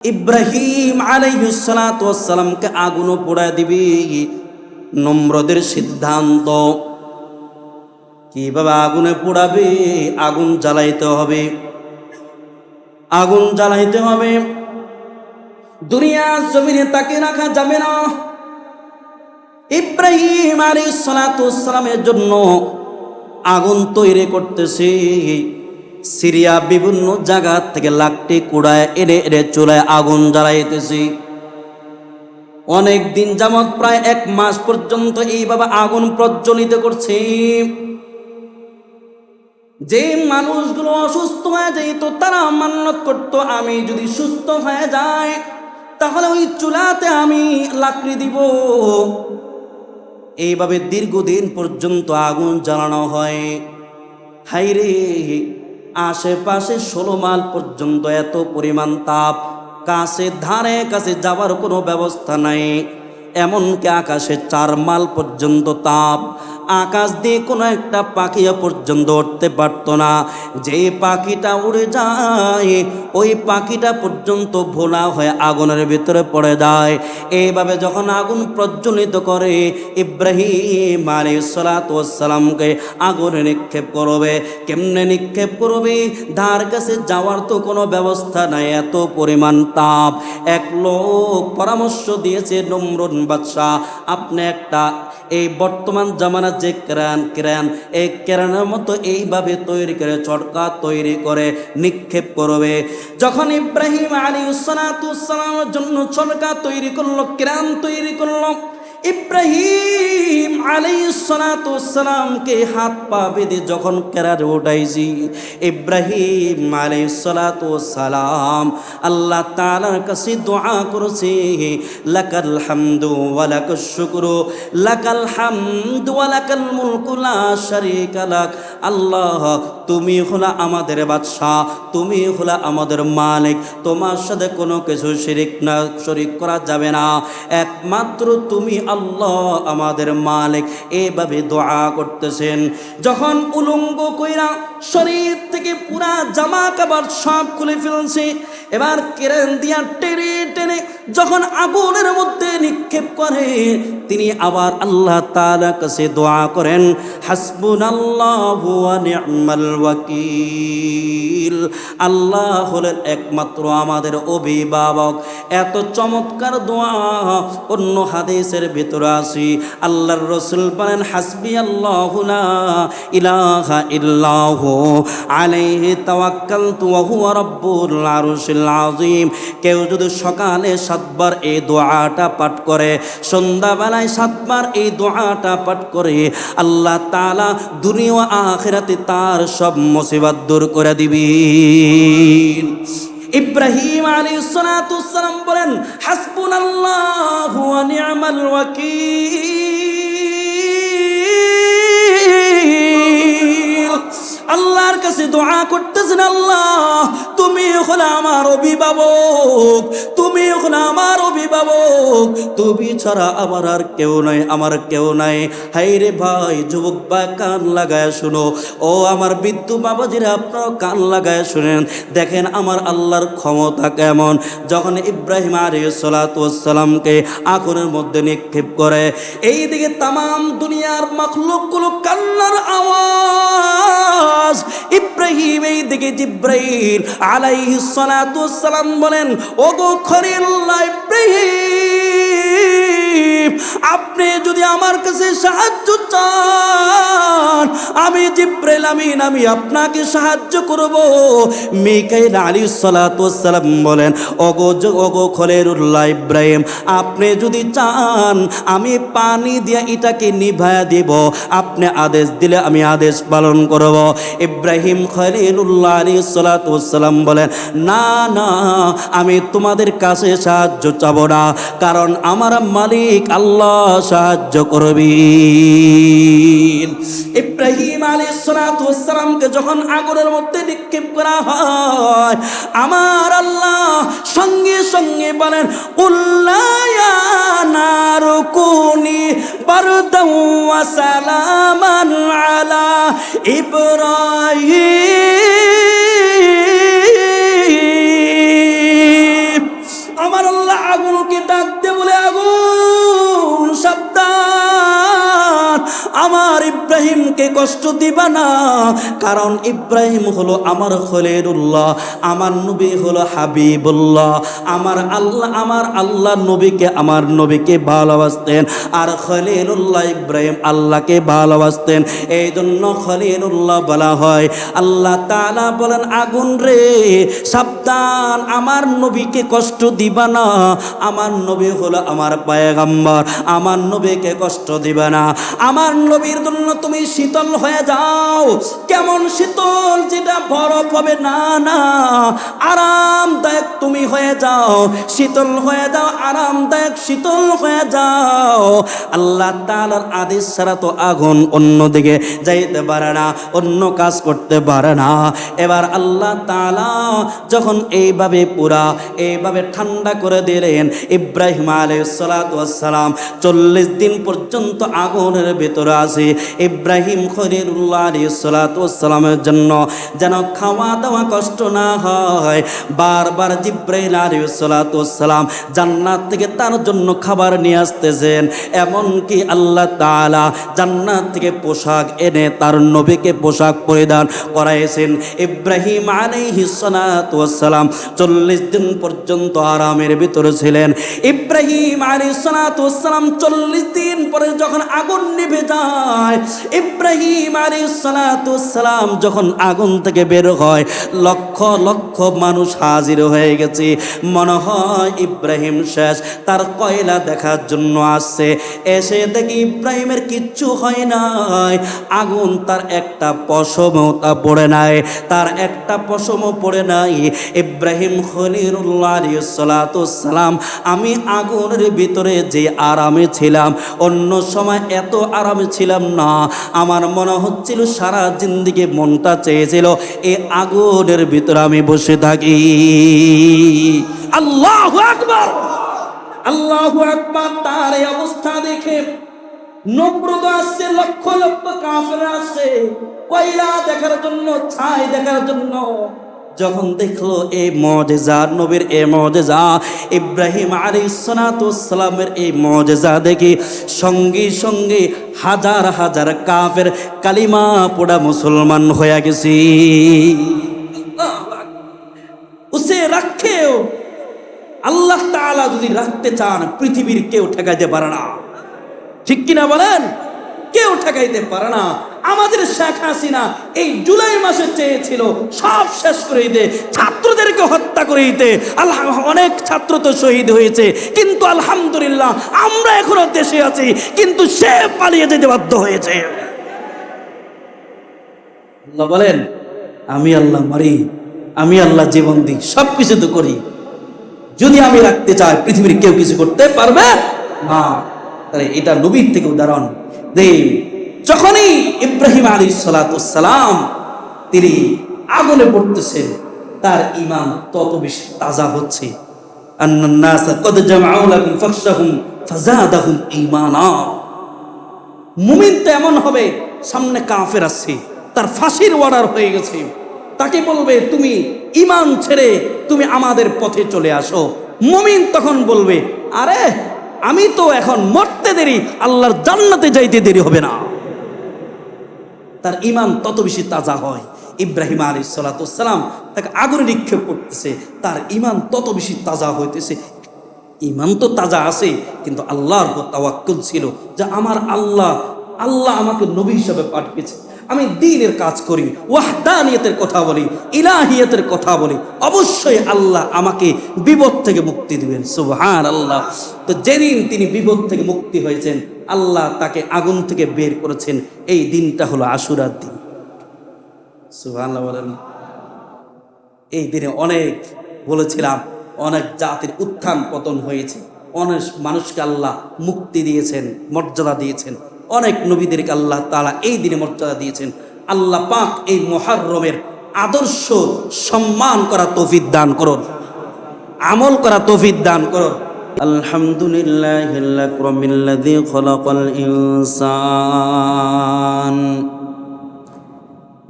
ইব্রাহিম আলাইহিস সালাতু ওয়াস সালামকে আগুনও পোড়ায় দিবি। নম্রদের সিদ্ধান্ত কিভাবে আগুনে পোড়াবে? আগুন জ্বালাইতে হবে, আগুন জ্বালাইতে হবে। দুনিয়ার জমিনে তাকে রাখা যাবে না। ইব্রাহিম আলাইহিস সালাতু ওয়াস সালামের জন্য আগুন তৈরি করতেছে। সিরিয়া বিভিন্ন জায়গা থেকে লাকড়ি কুড়ায় এনে এনে চুলায় আগুন জ্বালাইতেছে। অনেক দিন যাবৎ প্রায় 1 মাস পর্যন্ত এইভাবে আগুন প্রজ্বলিত করছে। যে মানুষগুলো অসুস্থ হয়ে যেত তারা মান্যত করত, আমি যদি সুস্থ হয়ে যাই তাহলে ওই চুলাতে আমি লাকড়ি দিব। এইভাবে দীর্ঘদিন পর্যন্ত আগুন জ্বালানো হয়। হাইরে, আশেপাশে 16 মাইল পর্যন্ত এত পরিমাণ তাপ, কাছে ধারে কাছে যাবার কোনো ব্যবস্থা নাই। এমনকি আকাশে 4 মাইল পর্যন্ত তাপ, আকাশ দিয়ে কোনো একটা পাখি পর্যন্ত উঠতে পারত না। যে পাখিটা উড়ে যায় ওই পাখিটা পর্যন্ত ভোলা হয়ে আগুনের ভিতরে পড়ে যায়। এইভাবে যখন আগুন প্রজ্বলিত করে ইব্রাহিম আলাইহিস সালাতু ওয়াস সালামকে আগুনে নিক্ষেপ করবে। কেমনে নিক্ষেপ করবে? ধার কাছে যাওয়ার তো কোনো ব্যবস্থা নাই, এত পরিমাণ তাপ। এক লোক পরামর্শ দিয়েছে, নমরুদ বাদশাহ, আপনি একটা এই বর্তমান জামানার যে ক্রেন এই ক্রেনের মতো এইভাবে তৈরি করে চরকা তৈরি করে নিক্ষেপ করবে। যখন ইব্রাহিম আলাইহিস সালাতু ওয়াস সালামের জন্য চরকা তৈরি করলো, ক্রেন তৈরি করলো, ইব্রাহিম আলাইহিস সালাতু ওয়াস সালামকে হাত পা বেঁধে যখন কেরারে উঠাইছি, ইব্রাহিম আলাইহিস সালাতু ওয়াস সালাম আল্লাহ তাআলার কাছে দোয়া করেছে, লাকাল হামদু ওয়া লাকাশ শুকরু, লাকাল হামদু ওয়া লাকাল মুলকু লা শারীকা লাক। আল্লাহ, তুমি হলা আমাদের বাদশা, তুমি হলা আমাদের মালিক, তোমার সাথে কোনো কিছু শরীক করা যাবে না, একমাত্র তুমি আল্লাহ আমাদের মালিক। এইভাবে দোয়া করতেছেন। যখন উলঙ্গ কইরা শরীর থেকে পুরা জামা কাপড় সব খুলে ফেলছে, এবার কেরেন দিয়া টেনে টেনে যখন আগুনের মধ্যে নিক্ষেপ করে, তিনি আবার আল্লাহ তাআলার কাছে দোয়া করেন, হাসবুনাল্লাহু ওয়া নি'মাল ওয়াকিল। আল্লাহ হলেন একমাত্র আমাদের অভিভাবক। এত চমৎকার দোয়া অন্য হাদিসের ভিতরে আছে। আল্লাহর রাসূল বলেন, হাসবি আল্লাহু লা ইলাহা ইল্লাহু আলাইহি তাওয়াক্কালতু ওয়া হুয়া রাব্বুল আরশিল আযীম। কেউ যদি সকালে 7 বার এই দোয়াটা পাঠ করে, সন্ধ্যাবেলায় 7 বার এই দোয়াটা পাঠ করে, আল্লাহ তাআলা দুনিয়া ও আখিরাতে তার সব মুসিবত দূর করে দিবেন। ইব্রাহিম আলাইহিস সালাতু ওয়াস সালাম বলেন, হাসবুনাল্লাহু ওয়া নি'মাল ওয়াকিল। আল্লাহর কাছে দোয়া করতেছেন, আল্লাহ তুমি হলো আমার অভিভাবক, তুমি হলো আমার অভিভাবক, তুমি ছাড়া আমার আর কেউ নাই, আমার কেউ নাই। হাইরে ভাই, যুবক বা কান লাগায় শুনো, ও আমার বৃদ্ধ বাবাজিরা আপনারা কান লাগায় শুনেন, দেখেন আমার আল্লাহর ক্ষমতা কেমন। যখন ইব্রাহিম আলাইহিস সালাতু ওয়াস সালামকে আগুনের মধ্যে নিক্ষেপ করে, এইদিকে তামাম দুনিয়ার মাখলুকগুলো কান্নার আওয়াজ। ইব্রাহিম এইদিকে জিব্রাইল আলাইহিস সালাতু ওয়াস সালাম বলেন, ওগো খলিলুল্লাহ ইব্রাহিম, আপনি যদি আমার কাছে সাহায্য চান, আমি জিব্রাইল আমিন আমি আপনাকে সাহায্য করব। মিকাইল আলাইহিস সালাতু ওয়াস সালাম বলেন, ওগো খলিলুল্লাহ ইব্রাহিম, আপনি যদি চান আমি পানি দিয়ে এটাকে নিভায়া দেব, আপনি আদেশ দিলে আমি আদেশ পালন করব। ইব্রাহিম খলিলুল্লাহ আলাইহিস সালাতু ওয়াস সালাম বলেন, না না, আমি তোমাদের কাছে সাহায্য চাব না, কারণ আমার মালিক আল্লাহ সাহায্য করবেন। ইব্রাহিম আলাইহিস সালাতু ওয়াস সালামকে যখন আগুনের মধ্যে নিক্ষেপ করা হয়, আমার আল্লাহ সঙ্গে সঙ্গে বলেন, কুল্লা ইয়া নারু কুনি বারদাও ওয়া সালামান আলা ইব্রাহিম। আগুনকে ডাক দিয়ে বলে, আগুন সাবধান, আমার ইব্রাহিমকে কষ্ট দিবা না, কারণ ইব্রাহিম হলো আমার খলিলুল্লাহ, আমার নবী হলো হাবিবুল্লাহ। আমার আল্লাহ আমার নবীকে ভালোবাসতেন, আর খলিলুল্লাহ ইব্রাহিম আল্লাহকে ভালোবাসতেন। এই জন্য খলিলুল্লাহ বলা হয়। আল্লাহ তাআলা বলেন, আগুন রে সাবধান, আমার নবীকে কষ্ট দিবা না, আমার নবী হলো আমার পয়গম্বর, আমার নবীকে কষ্ট দিবা না, আমার নবীর জন্য তুমি শীতল হয়ে যাও। কেমন শীতল? যেটা বরফ হবে না, না, আরামদায়ক তুমি হয়ে যাও, শীতল হয়ে যাও, আরামদায়ক শীতল হয়ে যাও। আল্লাহ তাআলার আদেশ ছাড়া তো আগুন অন্যদিকে যাইতে পারে না, অন্য কাজ করতে পারে না। এবার আল্লাহ তাআলা যখন এইভাবে ঠান্ডা করে দিলেন, ইব্রাহিম আলাইহিস সালাতু ওয়াস সালাম 40 দিন পর্যন্ত আগুনের ভিতরে আছে। ইব্রাহিম খলিলুল্লাহ আলাইহিস সালাতু ওয়াস সালামের জন্য যেন খাওয়া দাওয়া কষ্ট না হয়, বারবার জিব্রাইল আলাইহিস সালাতু ওয়াস সালাম জান্নাত থেকে তার জন্য খাবার নিয়ে আসতেছেন। এমনকি আল্লাহ তাআলা জান্নাত থেকে পোশাক এনে তার নবীকে পোশাক পরিধান করাইছেন। ইব্রাহিম আলাইহিস সালাতু ওয়াস সালাম 40 দিন পর্যন্ত আরামের ভিতরে ছিলেন। ইব্রাহিম আলাইহিস সালাতু ওয়াস সালাম 40 দিন পরে যখন আগুন নিভে যায়, ইব্রাহিম আলাইহিস সালাতু ওয়াস সালাম যখন আগুন থেকে বের হয়, লক্ষ লক্ষ মানুষ হাজির হয়ে গেছে। মনে হয় ইব্রাহিম শেষ, তার কয়লা দেখার জন্য আসছে। এসে দেখি ইব্রাহিমের কিচ্ছু হয় নাই, আগুন তার একটা পশমও পড়ে নাই, তার একটা পশমও পড়ে নাই। ইব্রাহিম খলিলুল্লাহ আলাইহিস সালাতু ওয়াস সালাম, আমি আগুনের ভিতরে যে আরামে ছিলাম, অন্য সময় এত আরামে ছিলাম না। আমার মনে হচ্ছিল সারা জিন্দেগি মনটা চেয়েছিল এই আগুনের ভিতরে আমি বসে থাকি। আল্লাহু আকবার, আল্লাহু আকবার। তার এই অবস্থা দেখে নমরুদ আসছে, লক্ষ লক্ষ কাফের আসছে কয়লা দেখার জন্য, ছাই দেখার জন্য। যখন দেখলো এই মুজিজা, নবীর এই মুজিজা, ইব্রাহিম আলাইহিস সালাতু ওয়াস সালামের এই মুজিজা দেখি সঙ্গে সঙ্গে হাজার হাজার কাফের কালিমা পড়া মুসলমান হয়ে গেছে। উসে রাখেও আল্লাহ তাআলা যদি রাখতে চান, পৃথিবীর কেউ ঠেকাইতে পারে না। ঠিক কিনা বলেন? কেউ ঠেকাইতে পারে না। আমাদের শেখ হাসিনা এই জুলাই মাসে চেয়েছিল সব শেষ করে দিতে, ছাত্রদেরকে হত্যা করে দিতে। অনেক ছাত্র তো শহীদ হয়েছে, কিন্তু আলহামদুলিল্লাহ আমরা এখনো দেশে আছি, কিন্তু সে পালিয়ে যেতে বাধ্য হয়েছে। আল্লাহ বলেন, আমি আল্লাহ মারি, আমি আল্লাহ জীবন দিই, সব কিছু তো করি। যদি আমি রাখতে চাই, পৃথিবীর কেউ কিছু করতে পারবে না। তাহলে এটা নবীর থেকে উদাহরণ দেই। যখনই ইব্রাহিম আলাইহিস সালাতু ওয়াস সালাম তিনি আগুনে পড়তেছেন, তার ঈমান তত বেশি তাজা হচ্ছে। আন্নান নাস ক্বাদ জামাউ লাকুম ফাখশাহুম ফাযাদাহুম ঈমানা। মুমিন তো এমন হবে, সামনে কাফের আসছে, তার ফাঁসির অর্ডার হয়ে গেছে, তাকে বলবে তুমি ঈমান ছেড়ে তুমি আমাদের পথে চলে আসো। মুমিন তখন বলবে, আরে আমি তো এখন মরতে দেরি, আল্লাহর জান্নাতে যাইতে দেরি হবে না। তার ঈমান তত বেশি তাজা হয়। ইব্রাহিম আলাইহিস সালাতু ওয়াস সালাম তাকে আগুনে নিক্ষেপ করতেছে, তার ঈমান তত বেশি তাজা হইতেছে। ঈমান তো তাজা আছে, কিন্তু আল্লাহর উপর তাওয়াক্কুল ছিল যে আমার আল্লাহ আমাকে নবী হিসেবে পাঠিয়েছে, আমি দ্বীনের কাজ করি, ওয়াহদানিয়তের কথা বলি, ইলাহিয়তের কথা বলি, অবশ্যই আল্লাহ আমাকে বিপদ থেকে মুক্তি দিবেন। সুবহানাল্লাহ। তো যেদিন তিনি বিপদ থেকে মুক্তি হয়েছেন, আল্লাহ তাকে আগুন থেকে বের করেছেন, এই দিনটা হলো আশুরার দিন। সুবহানাল্লাহ বলেন। এই দিনে অনেক বলেছিলাম, অনেক জাতির উত্থান পতন হয়েছে, অনেক মানুষকে আল্লাহ মুক্তি দিয়েছেন, মর্যাদা দিয়েছেন, অনেক নবীদেরকে আল্লাহ তাআলা এই দিনে মর্যাদা দিয়েছেন। আল্লাহ পাক এই মুহররমের আদর্শ সম্মান করা তৌফিক দান করুন, আমল করা তৌফিক দান করুন। আলহামদুলিল্লাহিল আকরামিল্লাযী খালাকাল ইনসান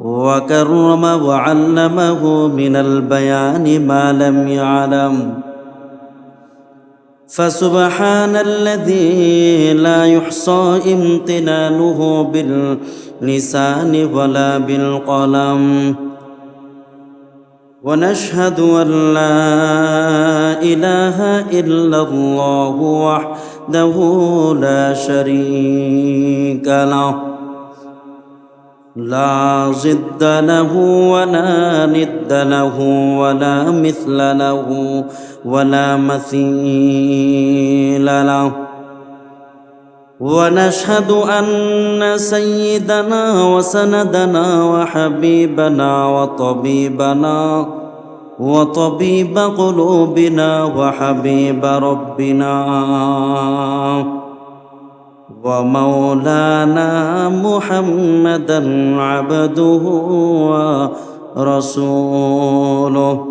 ওয়া কাররামা ওয়া আল্লামাহু মিনাল বায়ানি মা লাম ইয়ালাম فسبحان الذي لا يحصى امتنانه باللسان ولا بالقلم. ونشهد أن لا إله إلا الله وحده لا شريك له، لا ضد له ولا ند له ولا مثل له ولا مثيل له. ونشهد أن سيدنا وسندنا وحبيبنا وطبيب قلوبنا وحبيب ربنا ومولانا محمدا عبده ورسوله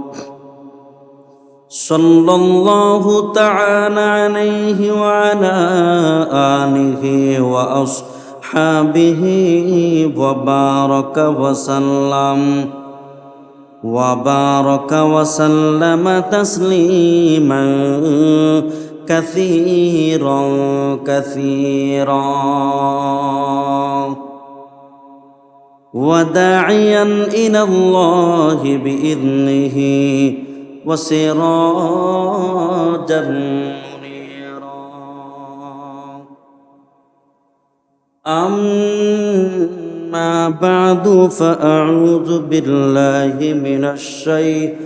صلى الله تعالى عليه وعلى آله وأصحابه وبارك وسلم تسليما كثيرا كثيرا. وداعيا إلى الله بإذنه وسراجا منيرا. أما بعد فأعوذ بالله من الشيطان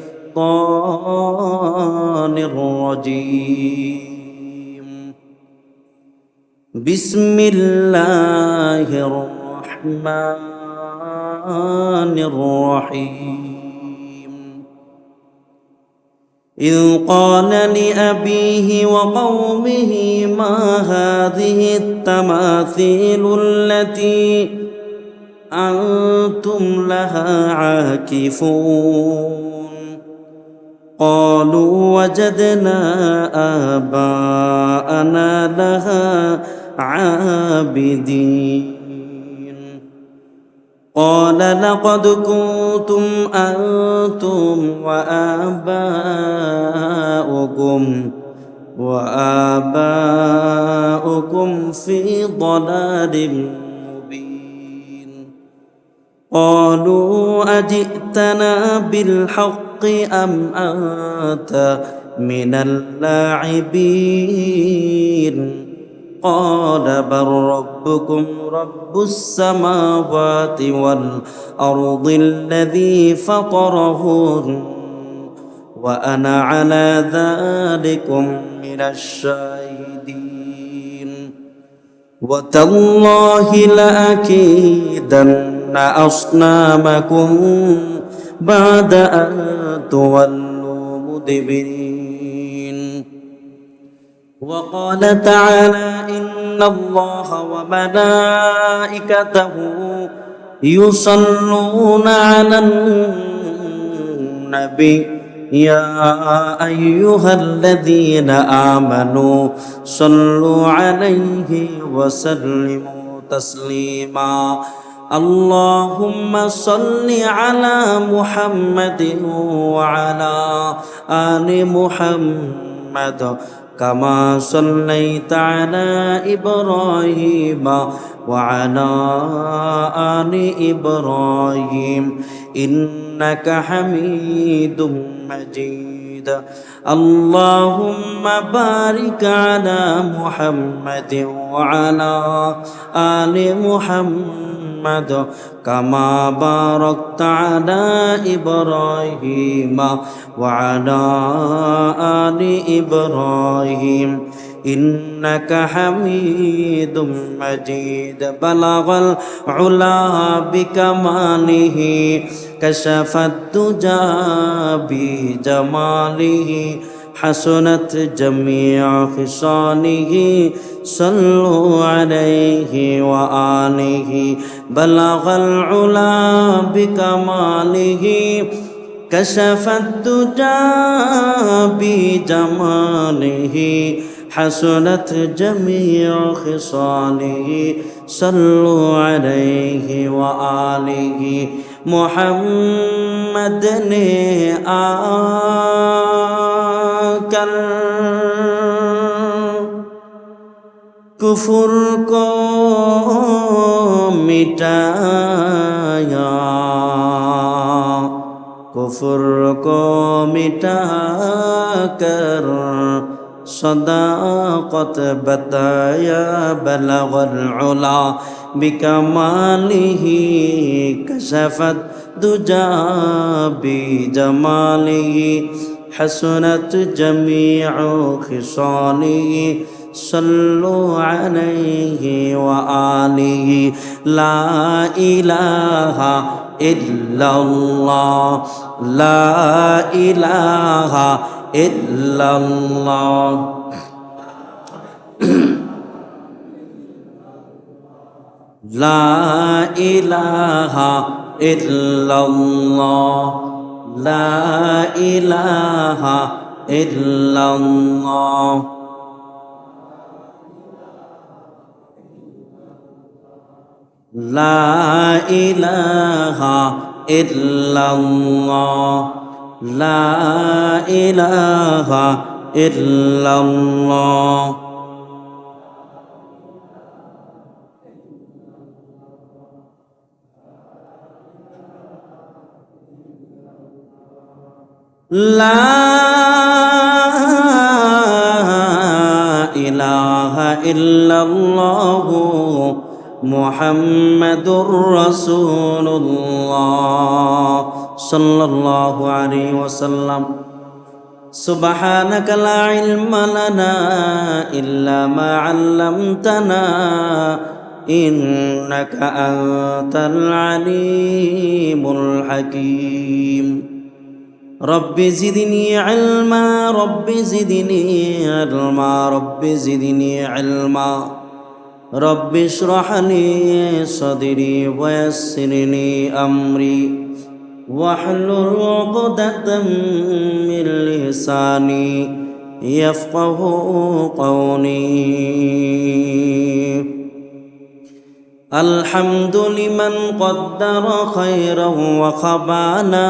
الرجيم. بسم الله الرحمن الرحيم. إذ قال لأبيه وقومه ما هذه التماثيل التي أنتم لها عاكفون. قالوا وجدنا آباءنا لها عابدين. قال لقد كنتم أنتم وآباؤكم في ضلال مبين. قالوا أجئتنا بالحق أم أنت من اللاعبين؟ قال بل ربكم رب السماوات والأرض الذي فطرهن وأنا على ذلكم من الشاهدين. وتالله لأكيدن أصنامكم بعد أن تولوا مدبرين. وقال تعالى إن الله وملائكته يصلون على النبي يا أيها الذين آمنوا صلوا عليه وسلموا تسليما. اللهم صل على محمد وعلى آل محمد كما صليت على إبراهيم وعلى آل إبراهيم إنك حميد مجيد. اللهم بارك على محمد وعلى آل محمد كما باركت على إبراهيم وعلى آل إبراهيم إنك حميد مجيد. بلغ العلا بكماله كشف الدجى بجماله حسنت جميع خصاله صلوا عليه وآله. بلغ العلا بكماله كشف الدجى بجماله حسنت جميع خصاله صلوا عليه وآله. محمد ने आकर कुफुर को मिटाया, कुफुर को मिटा कर सदाकत बताया, बलगल उला बिकमालिही कशफत दुजा बिजमालिही हसनत जमीउ खिसालिही सल्लु अलैहि व आलिहि। ला इलाहा इल्लल्लाह, ला इलाहा इल्लल्लाह, ला इलाहा इल्लल्लाह, ला इलाहा इल्लल्लाह। ला इलाहा इल्लल्लाह, ला इलाहा इल्लल्लाह। ला इलाहा इल्लल्लाह मुहम्मदुर रसूलुल्लाह सल्लल्लाहु अलैहि वसल्लम। सुब्हानका ला इल्मा लना इल्ला मा अल्लमतना इन्नका अंतल अलीमुल हकीम। Rabbi ज़िदनी इल्मा, rabbi ज़िदनी इल्मा, rabbi ज़िदनी इल्मा। रब्बि इश्रह ली सदरी वयस्सिरनी अम्री वहलुल उक़दतम मिन लिसानी यफ़क़हू क़ौली। अल्हम्दु लिमन क़द्दर खैरन व ख़बाना,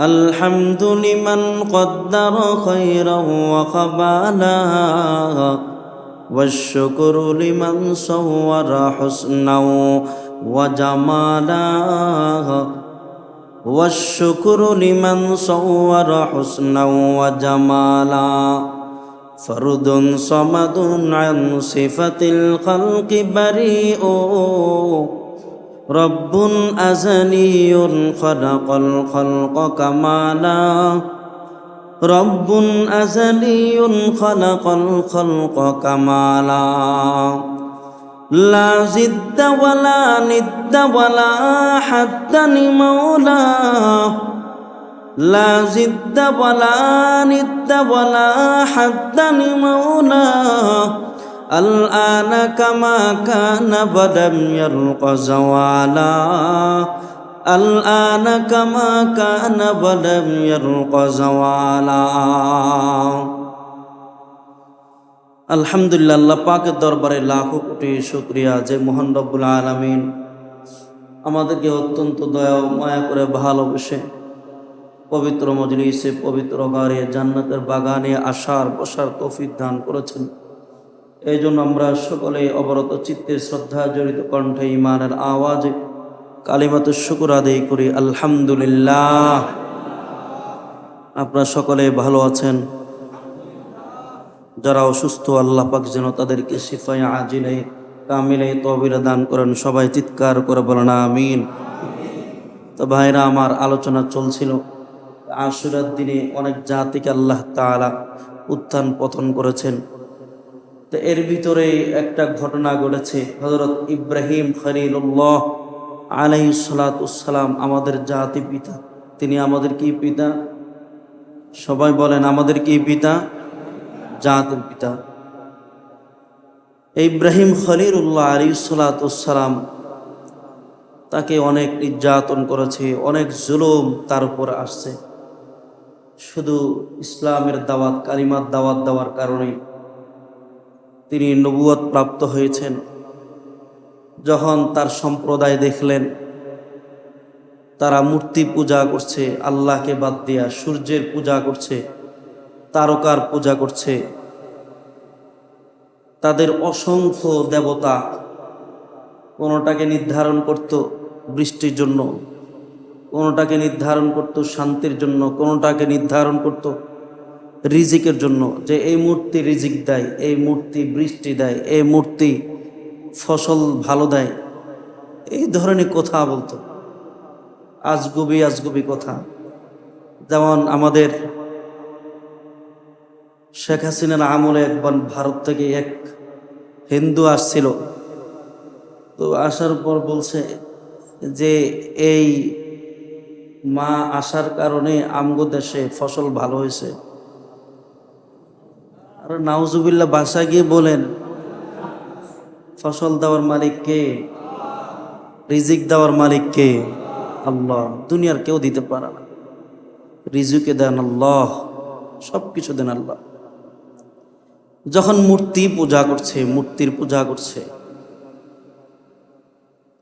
अल्हम्दु लिमन क़द्दर खैरन व ख़बाना, वश्शुक्रु लिमन सव्वरा हुस्नन व जमाला, वश्शुक्रु लिमन सव्वरा हुस्नन व जमाला। फर्दुन समदुन अन सिफतिल खल्क़ि बरीउ, रब्बुन अज़लियुन ख़लक़ल ख़ल्क़ कमाला, रब्बुन अज़लियुन ख़लक़ल ख़ल्क़ कमाला। ला ज़िद्द वला निद्द वला हद्दन मौला, ला ज़िद्द वला निद्द वला हद्दन मौला। अल-आना कमा कान बदम यल्क़ ज़वाला, अल-आना कमा कान बदम यल्क़ ज़वाला। अल्हम्दुलिल्लाह, अल्लाह पाकेर दरबारे लाखो कोटी शुक्रिया যে মহান রব্বুল আলামিন আমাদেরকে অত্যন্ত দয়া ও মায়া করে ভালোবেসে পবিত্র মজলিসে, পবিত্র ঘরে, জান্নাতের বাগানে আসার বসার তৌফিক দান করেছেন। এই জন্য আমরা সকলে অবরত চিত্তে শ্রদ্ধা জড়িত কণ্ঠে ঈমানের আওয়াজে কালিমাতুশ শুকর আদায় করি আলহামদুলিল্লাহ। আপনারা সকলে ভালো আছেন? যারা অসুস্থ আল্লাহ পাক যেন তাদেরকে শিফায়ে আজিলে কামিলে তওবিল দান করেন। সবাই চিৎকার করে বলেন আমিন। তো ভাইরা আমার, আলোচনা চলছিল আশুরার দিনে অনেক জাতিকে আল্লাহ তাআলা উত্থান পতন করেছেন। তো এর ভিতরে একটা ঘটনা ঘটেছে। হযরত ইব্রাহিম খলিলুল্লাহ আলাইহিস সালাতুস সালাম আমাদের জাতি পিতা। তিনি আমাদের কি পিতা? সবাই বলেন আমাদের কি পিতা? জাতির পিতা। ইব্রাহিম খলিলুল্লাহ আলাইহিস সালাতুস সালাম তাকে অনেক নির্যাতন করেছে, অনেক জুলুম তার উপর আসছে। শুধু ইসলামের দাওয়াত, কালিমার দাওয়াত দেওয়ার কারণে তিনি নবুয়ত প্রাপ্ত হয়েছেন। যখন তার সম্প্রদায় দেখলেন তারা মূর্তি পূজা করছে, আল্লাহকে বাদ দিয়া সূর্যের পূজা করছে, তারকার পূজা করছে, তাদের অসংখ্য দেবতা, কোনোটাকে নির্ধারণ করত বৃষ্টির জন্য, কোনোটাকে নির্ধারণ করত শান্তির জন্য, কোনোটাকে নির্ধারণ করত রিজিকের জন্য, যে এই মূর্তি রিজিক দেয়, এই মূর্তি বৃষ্টি দেয়, এই মূর্তি ফসল ভালো দেয়। এই ধরনের কথা বলতো, আজগুবি আজগুবি কথা। যেমন আমাদের শেখ হাসিনার আমলে একবার ভারত থেকে এক হিন্দু আসছিল, তো আসার পর বলছে যে এই মা আসার কারণে আমগো দেশে ফসল ভালো হয়েছে। আর নাউজুবিল্লাহ বাসায় গিয়ে বলেন, ফসল দেওয়ার মালিক কে? রিজিক দেওয়ার মালিক কে? আল্লাহ। দুনিয়ার কেউ দিতে পারে না। রিজিকে দেন আল্লাহ, সব কিছু দেন আল্লাহ। যখন মূর্তি পূজা করছে, মূর্তির পূজা করছে,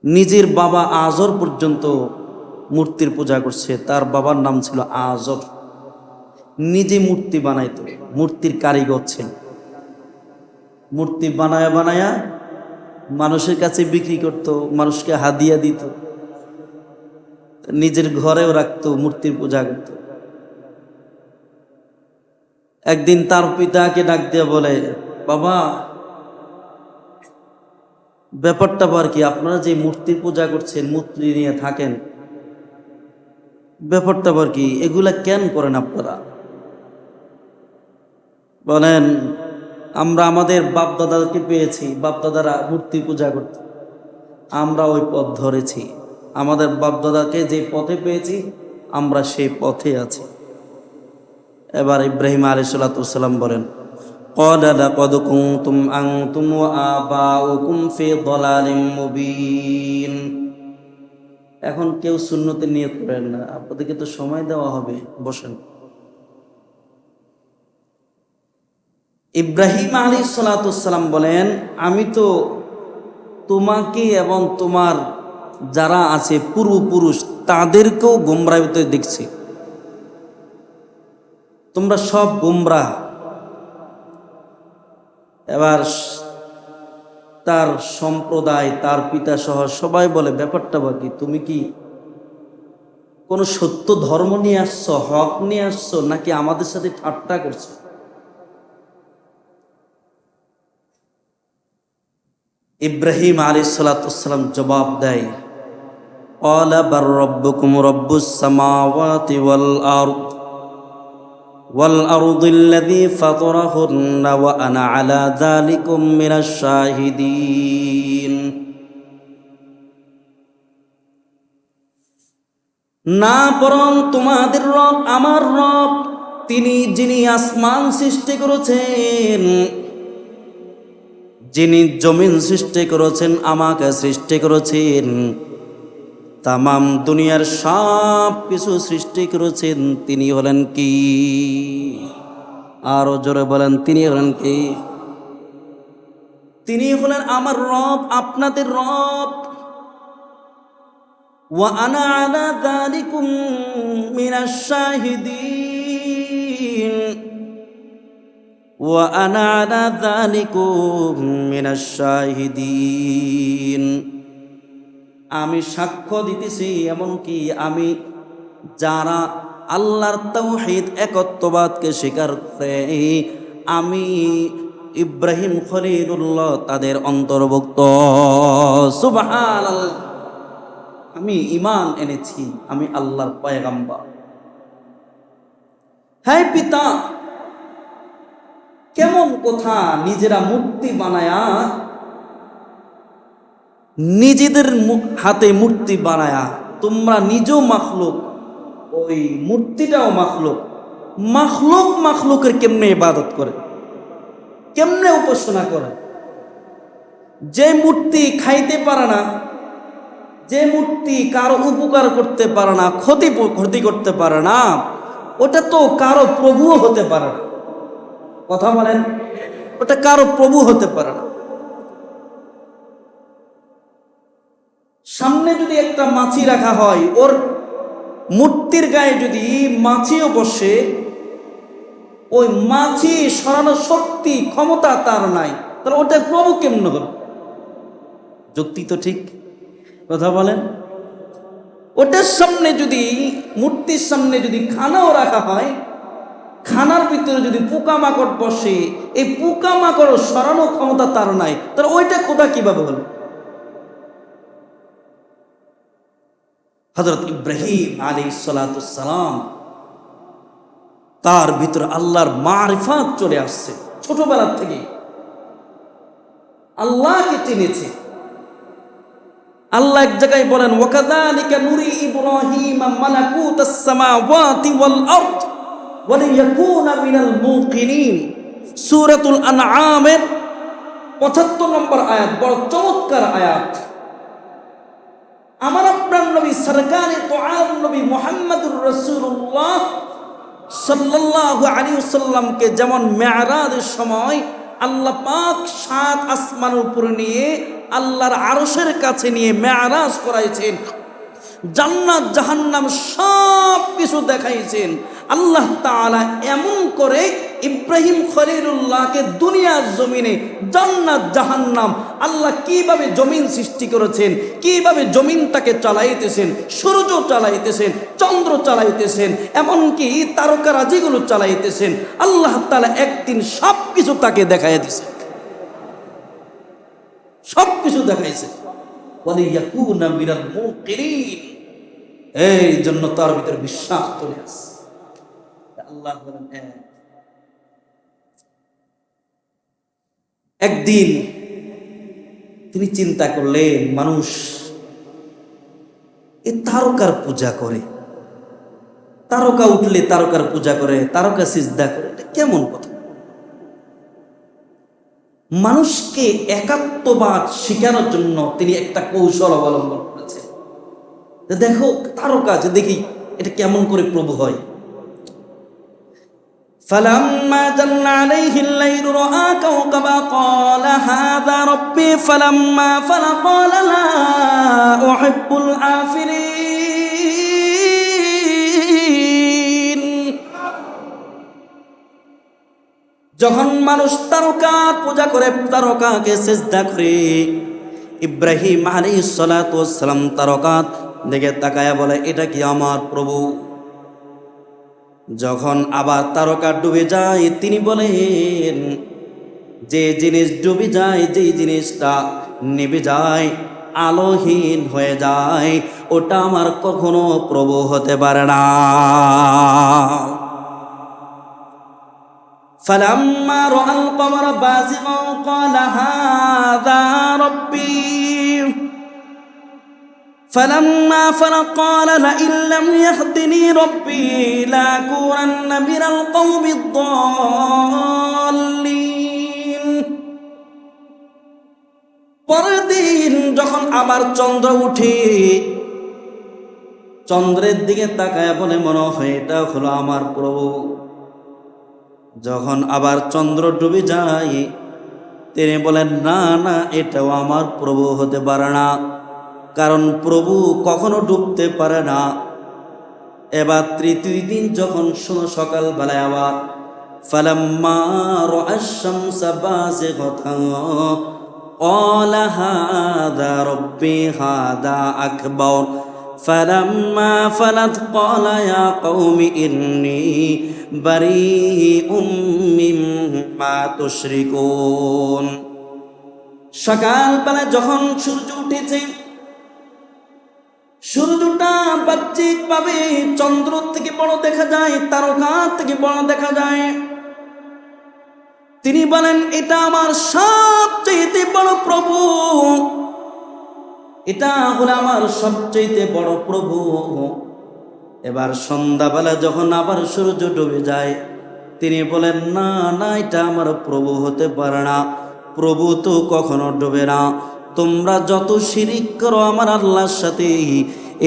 নিজের বাবা আজর পর্যন্ত মূর্তির পূজা করছে। তার বাবার নাম ছিল আজর, নিজে মূর্তি বানাইতো, মূর্তির কারিগর ছিল। মূর্তি বানায়া বানায়া মানুষের কাছে বিক্রি করত, মানুষকে হাদিয়া দিত, নিজের ঘরেও রাখতো, মূর্তির পূজা করত। একদিন তার পিতাকে ডাক দিয়ে বলে, বাবা, ব্যাপারটা আবার কি? আপনারা যে মূর্তির পূজা করছেন, মূর্তি নিয়ে থাকেন, ব্যাপারটা আবার কি? এগুলা কেন করেন আপনারা? বলেন, আমরা আমাদের বাপদাদাকে পেয়েছি, বাপদাদারা মূর্তি পূজা করত, আমরা ওই পথ ধরেছি। আমাদের বাপদাদাকে যে পথে পেয়েছি, আমরা সেই পথে আছি। এবার ইব্রাহিম আলাইহিস সালাম বলেন, قال لقد كنتم أنتم وآباؤكم في ضلال مبين। এখন কেউ সুন্নতে নিয়ত করেন না, আপনাদেরকে তো সময় দেওয়া হবে, বসেন। ইব্রাহিম আলাইহিস সালাম বলেন, আমি তো তোমাকে এবং তোমার যারা আছে পূর্বপুরুষ তাদেরকেও গোমরাহিতে দেখছি। তোমরা সব গোমরাহ। এবার তার সম্প্রদায়, তার পিতা সহ সবাই বলে, ব্যাপারটা বাকি, তুমি কি কোনো সত্য ধর্ম নিয়ে আসছো, হক নিয়ে আসছো, নাকি আমাদের সাথে ঠাট্টা করছো? ইব্রাহিম আলাইহিস সালাম জবাব দেয়, ক্বালা বার রাব্বুকুম রাব্বুস সামাওয়াতি ওয়াল আরদিল্লাযী ফাতারাহুন্না ওয়া আনা আলা যালিকুম মিনাশ শাহিদিন। না, বরং তোমাদের রব আমার রব, তিনি যিনি আসমান সৃষ্টি করেছেন, যিনি জমিন সৃষ্টি করেছেন, আমাকে সৃষ্টি করেছেন, তামাম দুনিয়ার সব কিছু সৃষ্টি করেছেন, তিনি হলেন কি? আরো জোরে বলেন, তিনি হলেন কি? তিনি হলেন আমার রব, আপনাদের রব। ওয়া আনা আলা যালিকুম মিনাশ শাহিদিন, ওয়া আনা আলা যালিকুম মিনাশ শাহিদিন। আমি সাক্ষ্য দিতেছি, এমনকি আমি যারা আল্লাহর তাওহীদ একত্ববাদকে স্বীকার করে, আমি ইব্রাহিম খলিলুল্লাহ তাদের অন্তর্ভুক্ত। সুবহানাল্লাহ। আমি ঈমান এনেছি, আমি আল্লাহর পয়গম্বর। হে পিতা, কেমন কথা! নিজেরা মূর্তি বানায়া, নিজেদের হাতে মূর্তি বানায়া, তোমরা নিজেও মাখলুক, ওই মূর্তিটাও মাখলুক। মাখলুক মাখলুকের কেমনে ইবাদত করে, কেমনে উপাসনা করে? যে মূর্তি খাইতে পারে না, যে মূর্তি কারো উপকার করতে পারে না, ক্ষতি করতে পারে না, ওটা তো কারো প্রভুও হতে পারে না। কথা বলেন, ওটা কারো প্রভু হতে পারে না। সামনে যদি একটা মাছি রাখা হয়, ওর মূর্তির গায়ে যদি মাছিও বসে, ওই মাছি সরানোর শক্তি ক্ষমতা তার নাই, তাহলে ওটা প্রভু কেমন হল? যুক্তি তো ঠিক, কথা বলেন। ওটার সামনে যদি, মূর্তির সামনে যদি খানাও রাখা হয়, খানার ভিতরে যদি পোকামাকড় বসে, এই পোকামাকড় সরানোর ক্ষমতা তার নাই, তাহলে ওইটা খোদা কিভাবে হলো? হযরত ইব্রাহিম আলাইহিস সালাতুস সালাম, তার ভিতরে আল্লাহর মারিফাত চলে আসছে। ছোটবেলা থেকে আল্লাহকে চিনেছে। আল্লাহ এক জায়গায় বলেন, ওয়াকাযালিকা নুরি ইব্রাহিমা মালাকুতাস সামাওয়াতি ওয়াল আরদ ওয়া লিয়াকুনা মিনাল মুকিনিন। সূরাতুল আনআমের ৭৫ নম্বর আয়াত, বড় চমৎকার আয়াত। আমার আপনার নবী সরকারে তো আলম নবী মুহাম্মদুর রাসূলুল্লাহ সাল্লাল্লাহু আলাইহি ওয়াসাল্লামকে যেমন মেরাজের সময় আল্লাহ পাক ৭ আসমানের উপরে নিয়ে আল্লাহর আরশের কাছে নিয়ে মেরাজ করাইছেন, জান্নাত জাহান্নাম সব কিছু দেখাইছেন। আল্লাহ তাআলা এমন করে ইব্রাহিম খলিলুল্লাহকে দুনিয়ার জমিনে জান্নাত জাহান্নাম, আল্লাহ কিভাবে জমিন সৃষ্টি করেছেন, কিভাবে জমিনটাকে চালাইতেছেন, সূর্য চালাইতেছেন, চন্দ্র চালাইতেছেন, এমনকি তারকারাজিগুলো চালাইতেছেন, আল্লাহ তাআলা একদিন সব কিছু তাকে দেখাইয়া দিয়েছেন, সব কিছু দেখাইছে। ওয়ালিয়াকুনা মিনাল মুকিনিন, এই জন্য তার ভিতরে বিশ্বাস চলে আসে। আল্লাহ বলেন, একদিন তিনি চিন্তা করলেন, মানুষ এ তারকার পূজা করে, তারকা উঠলে তারকার পূজা করে, তারকা সিজদা করে, এটা কেমন কথা? মানুষকে একাত্মবাদ শেখানোর জন্য তিনি একটা কৌশল অবলম্বন করেছেন। দেখো তারকা আছে, দেখি এটা কেমন করে প্রভু হয়। فلما جن عليه الليل رأى كوكبا قال هذا ربي فلما أفل قال لا أحب الآفلين। যখন মানুষ তারকার পূজা করে, তারকাকে সিজদা করে, ইব্রাহিম আলাইহিস সালাতু ওয়াস সালাম তারকা দেখে তাকায়া বলে, এটা কি আমার প্রভু? যখন আবার তারকা ডুবে যায়, তিনি বলেন, যে জিনিস ডুবে যায়, যে জিনিসটা নিভে যায়, আলোহীন হয়ে যায়, ওটা আমার কখনো প্রভু হতে পারে না। فلما رأى القمر بازغا قال هذا ربي فلما أفل قال لئن لم يهدني ربي لأكونن من القوم الضالين। পরের দিন যখন আবার চন্দ্র উঠে, চন্দ্রের দিকে তাকায় বলে, মনে হয় এটা হলো আমার প্রভু। যখন আবার চন্দ্র ডুবে যায়, তিনি বলেন, না না, এটাও আমার প্রভু হতে পারে না, কারণ প্রভু কখনো ডুবতে পারে না। এবার তৃতীয় দিন যখন সকালবেলায় আবার ফালাম্মা রাআশ শামসা বাযিগাতান ক্বালা হাযা রাব্বি হাযা আকবার ফালাম্মা ফালাত ক্বালা ইয়া কওমি ইন্নী বারীউম মিম্মা তুশরিকুন। সকালবেলা যখন সূর্য উঠেছে, সূর্যটা বাহ্যিকভাবে চন্দ্র থেকে বড় দেখা যায়, তারকা থেকে বড় দেখা যায়। তিনি বলেন, এটা আমার সবচেয়ে বড় প্রভু, এটা হলো আমার সবচেয়ে বড় প্রভু। এবার সন্ধ্যাবেলা যখন আবার সূর্য ডুবে যায়, তিনি বলেন, না না, এটা আমার প্রভু হতে পারে না, প্রভু তো কখনো ডুবে না। তোমরা যত শিরিক করো আমার আল্লাহর সাথে,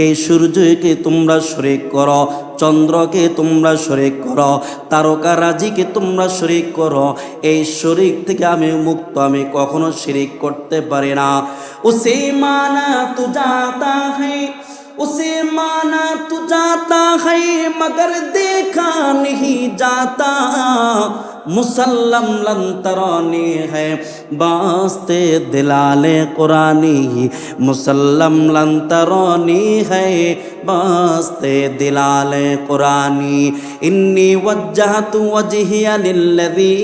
এই সূর্যকে তোমরা শরীক করো, চন্দ্রকে তোমরা শরীক করো, তারকারাজিকে তোমরা শরীক করো, এই শরীক থেকে আমি মুক্ত, আমি কখনো শিরিক করতে পারি না। উসে মানা তু জাতা है, उसे माना तू जाता है मगर देखा नहीं जाता, मुसल्लम लन तरानी है बास्ते दिलाले कुरानी मुसल्लम लन तरानी है बास्ते दिलाले कुरानी इन्नी वज्जहतु वजहिया लिल्लज़ी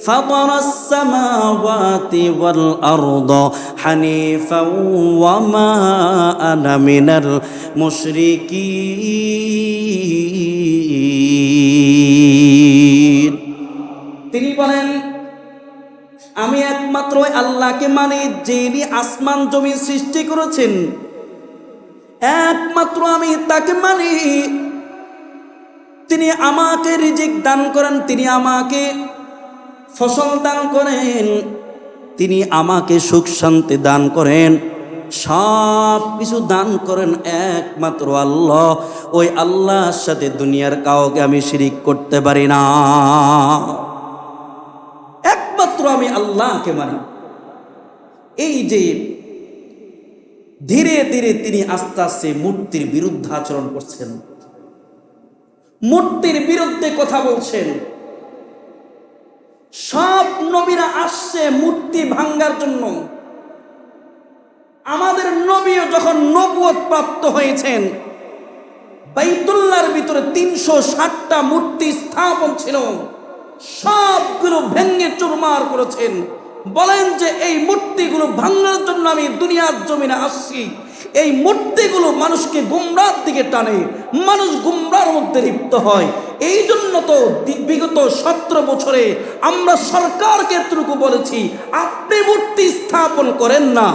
فطر السماوات والأرض حنيفا وما أنا من المشركين তিনি বলেন আমি একমাত্র আল্লাহকে মানি যিনি আসমান জমিন সৃষ্টি করেছেন একমাত্র আমি তাকে মানি তিনি আমাকে রিজিক দান করেন তিনি আমাকে ফসল দান করেন তিনি আমাকে সুখ শান্তি দান করেন সব কিছু দান করেন একমাত্র আল্লাহ ওই আল্লাহর সাথে দুনিয়ার কাউকে আমি শিরিক করতে পারি না একমাত্র আমি আল্লাহকে মানি এই যে ধীরে ধীরে তিনি আস্তে আস্তে মূর্তির বিরুদ্ধে আচরণ করছেন মূর্তির বিরুদ্ধে কথা বলছেন সব নবীরা আসছে মূর্তি ভাঙার জন্য আমাদের নবীও যখন নবুয়ত প্রাপ্ত হয়েছেন বাইতুল্লাহর ভিতরে 360টা মূর্তি স্থাপন ছিল সবগুলো ভেঙে চুরমার করেছেন বলেন যে এই মূর্তিগুলো ভাঙার জন্য আমি দুনিয়ার জমিনে আসছি এই মূর্তিগুলো মানুষকে গুমরাহর দিকে টানে মানুষ গুমরাহর মধ্যে লিপ্ত হয় এই জন্য তো বিগত 17 বছরে আমরা সরকারকে এতটুকু বলেছি আপনি মূর্তি স্থাপন করেন না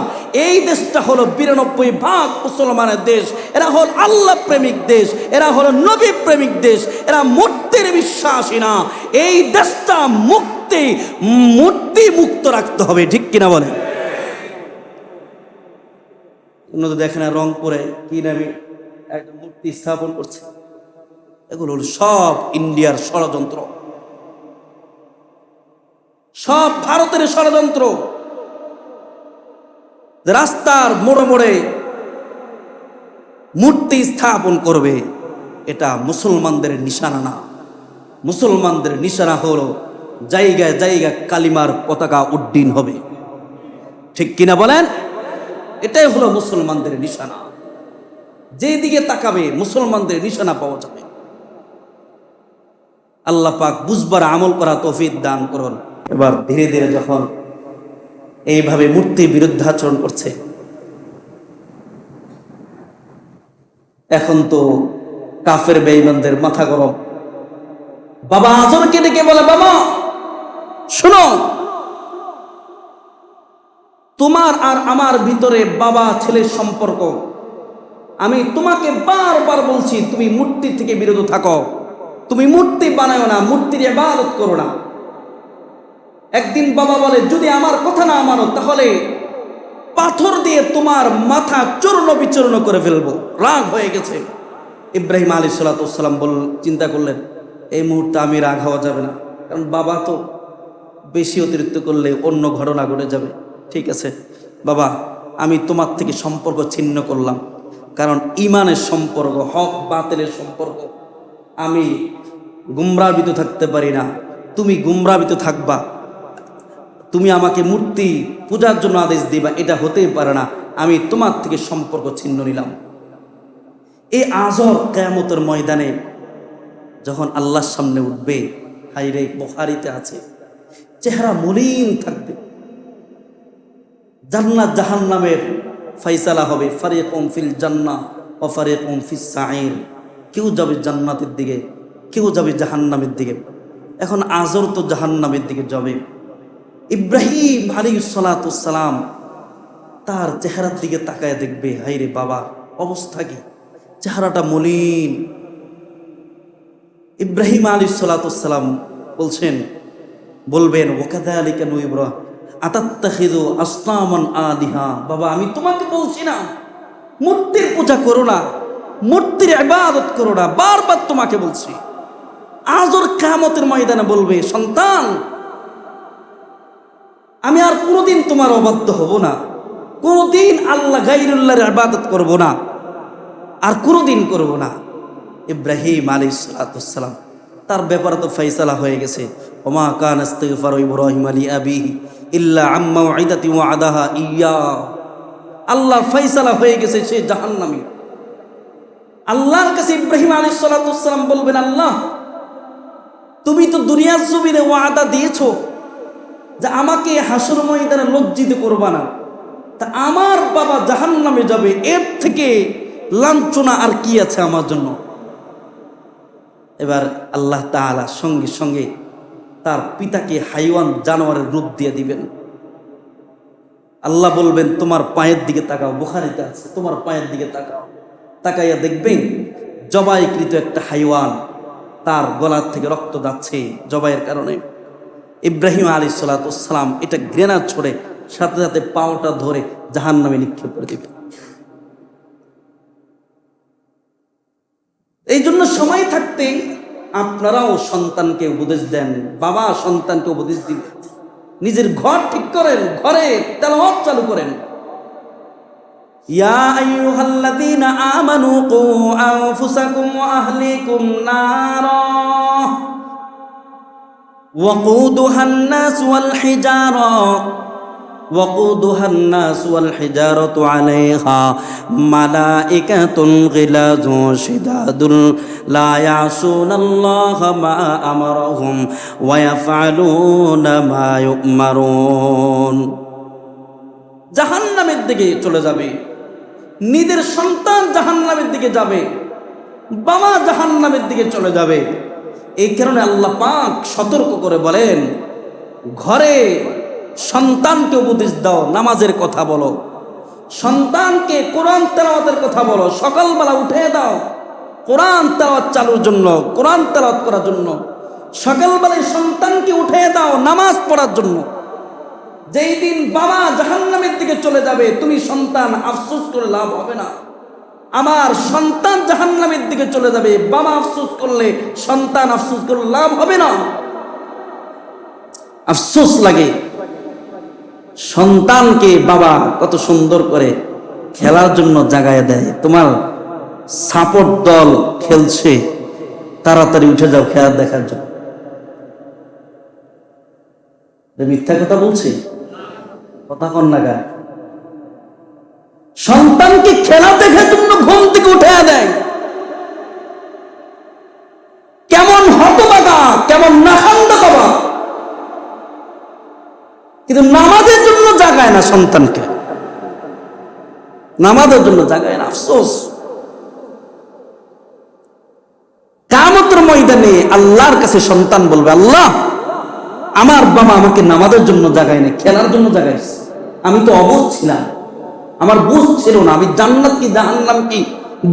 এই দেশটা হলো 92% মুসলমানের দেশ এরা হল আল্লাহ প্রেমিক দেশ এরা হলো নবী প্রেমিক দেশ এরা মূর্তির বিশ্বাসী না এই দেশটা মূর্তি মুক্ত রাখতে হবে ঠিক কিনা বলেন উন্নত দেখেন রংপুরে কি নামে একটা মূর্তি স্থাপন করছে এগুলো হলো সব ইন্ডিয়ার ষড়যন্ত্র সব ভারতের ষড়যন্ত্র রাস্তার মোড়ে মোড়ে মূর্তি স্থাপন করবে এটা মুসলমানদের নিশানা না মুসলমানদের নিশানা হলো জায়গায় জায়গায় কালিমার পতাকা উড্ডীন হবে ঠিক কিনা বলেন এটাই হলো মুসলমানদের নিশানা যেদিকে তাকাবে মুসলমানদের নিশানা পাওয়া যাবে আল্লাহ পাক বুঝবার আমল করা তৌফিক দান করুন এবার ধীরে ধীরে যখন এইভাবে মূর্তির বিরুদ্ধে আচরণ করছে এখন তো কাফের বেঈমানদের মাথা গরম বাবা আজরকে ডেকে বলে বাবা শোনো তোমার আর আমার ভিতরে বাবা ছেলের সম্পর্ক আমি তোমাকে বারবার বলছি তুমি মূর্তি থেকে বিরত থাকো তুমি মূর্তি বানাও না মূর্তির ইবাদত করো না একদিন বাবা বলে যদি আমার কথা না মানো তাহলে পাথর দিয়ে তোমার মাথা চূর্ণ বিচূর্ণ করে ফেলবো রাগ হয়ে গেছে ইব্রাহিম আলাইহিস সালাতু ওয়াস সালাম চিন্তা করলেন এই মুহূর্তে আমি রাগ হওয়া যাবে না কারণ বাবা তো বেশি অতিরিক্ত করলে অন্য ঘটনা ঘটে যাবে ঠিক আছে বাবা আমি তোমার থেকে সম্পর্ক ছিন্ন করলাম কারণ ঈমানের সম্পর্ক হক বাতিলের সম্পর্ক আমি গুমরাহিত থাকতে পারি না তুমি গুমরাহিত থাকবা তুমি আমাকে মূর্তি পূজার জন্য আদেশ দিবা এটা হতেই পারে না আমি তোমার থেকে সম্পর্ক ছিন্ন নিলাম এই আজর কিয়ামতের ময়দানে যখন আল্লাহর সামনে উঠবে হায়রে বুখারীতে আছে চেহারা মলিন থাকবে জান্নাত জাহান্নামের ফয়সালা হবে ফারিকুম ফিল জান্নাহ ওয়া ফারিকুম ফিস সাঈর কেউ যাবে জান্নাতের দিকে কেউ যাবে জাহান্নামের দিকে এখন আজর তো জাহান্নামের দিকে যাবে ইব্রাহিম আলাইহিস সালাতু ওয়াস সালাম তার চেহারার দিকে তাকায় দেখবে হায়রে বাবা অবস্থা কি চেহারাটা মলিন ইব্রাহিম আলাইহিস সালাতু ওয়াস সালাম বলবেন ওয়াকাযালিকা নুইব্রা আতাত্তাখিযু আসনামান আলিহা বাবা আমি তোমাকে বলছি না মূর্তির পূজা করো না মূর্তির ইবাদত করো না বারবার তোমাকে বলছি আজর কিয়ামতের ময়দানে বলবে সন্তান আমি আর কোনোদিন তোমার অবাধ্য হব না কোনোদিন আল্লাহ গায়রুল্লাহর ইবাদত করব না আর কোনোদিন করব না ইব্রাহিম আলাইহিস সালাতু ওয়াস সালাম তার ব্যাপারে তো ফয়সালা হয়ে গেছে ওমা কানা ইস্তিগফারু ইব্রাহিম লিআবিহি ইল্লা আম মাউইদাতিন ওয়া'আদাহা ইয়্যা। আল্লাহর ফয়সালা হয়ে গেছে, সে জাহান্নামী। আল্লাহর কাছে ইব্রাহিম আলাইহিস সালাতু ওয়াসসালাম বলবেন, আল্লাহ তুমি তো দুনিয়ার জমিনে ওয়াদা দিয়েছো যে আমাকে হাসর ময়দানে লজ্জিত করবা না, তা আমার বাবা জাহান্নামে যাবে, এর থেকে লাঞ্ছনা আর কি আছে আমার জন্য। এবার আল্লাহ তাআলা সঙ্গে সঙ্গে তার পিতাকে হাইওয়ান জানোয়ারের রূপ দিয়ে দিবেন। আল্লাহ বলবেন তোমার পায়ের দিকে তাকাও, বুখারীতে আছে, তোমার পায়ের দিকে তাকাও। তাকাইয়া দেখবেন জবাইকৃত একটা হাইওয়ান, তার গলার থেকে রক্ত যাচ্ছে জবাইয়ের কারণে। ইব্রাহিম আলাইহিস সালাতু ওয়াসসালাম এটা গ্রেনার ছড়ে সাথে সাথে পাওটা ধরে জাহান্নামে নিক্ষেপ করে দিবেন। এই জন্য সময় থাকতে আপনারাও সন্তানকে উপদেশ দেন, বাবা সন্তানকে উপদেশ দিবেন, নিজের ঘর ঠিক করেন, ঘরে তেলাওয়াত চালু করেন। ইয়া আইয়ুহাল্লাযীনা আমানু কু আনফুসাকুম ওয়া আহলিকুম নারা ওয়াকুদুহা আন-নাস ওয়াল হিজারা وقودها الناس والحجارة عليها ملائكة غلاظ شداد لا يعصون الله ما أمرهم ويفعلون ما يؤمرون। জাহান্নামের দিকে চলে যাবে, নিজের সন্তান জাহান্নামের দিকে যাবে, বাবা জাহান্নামের দিকে চলে যাবে। এই কারণে আল্লাহ পাক সতর্ক করে বলেন, ঘরে সন্তানকে উপদেশ দাও, নামাজের কথা বলো, সন্তানকে কোরআন তেলাওয়াতের কথা বলো, সকালবেলা উঠে দাও কোরআন তেলাওয়াত চালুর জন্য, কোরআন তেলাওয়াত করার জন্য। সকালবেলায় সন্তানকে উঠে দাও নামাজ পড়ার জন্য। যেই দিন বাবা জাহান্নামের দিকে চলে যাবে, তুমি সন্তান আফসোস করে লাভ হবে না। আমার সন্তান জাহান্নামের দিকে চলে যাবে, বাবা আফসোস করলে, সন্তান আফসোস করলে লাভ হবে না। আফসোস লাগে। সন্তানকে বাবা কত সুন্দর করে খেলার জন্য জাগায় দেয়, তোমার সাপোর্ট দল খেলছে, তাড়াতাড়ি উঠে যাও খেলা দেখার জন্য। মিথ্যা কথা বলছি? কথা কন না গা। সন্তানকে খেলা দেখার জন্য ঘুম থেকে উঠে দেয়। কেমন হতবাগা, কেমন নাখান্দা বাবা, কিন্তু নামাজের জন্য জাগায় না সন্তানকে, নামাজের জন্য জাগায় না। আফসোস। কিয়ামতের ময়দানে আল্লাহর কাছে সন্তান বলবে, আল্লাহ আমার বাবা আমাকে নামাজের জন্য জাগায় না, খেলার জন্য জাগাইছে। আমি তো অবুঝ ছিলাম, আমার বুঝ ছিল না, আমি জান্নাত কি জাহান্নাম কি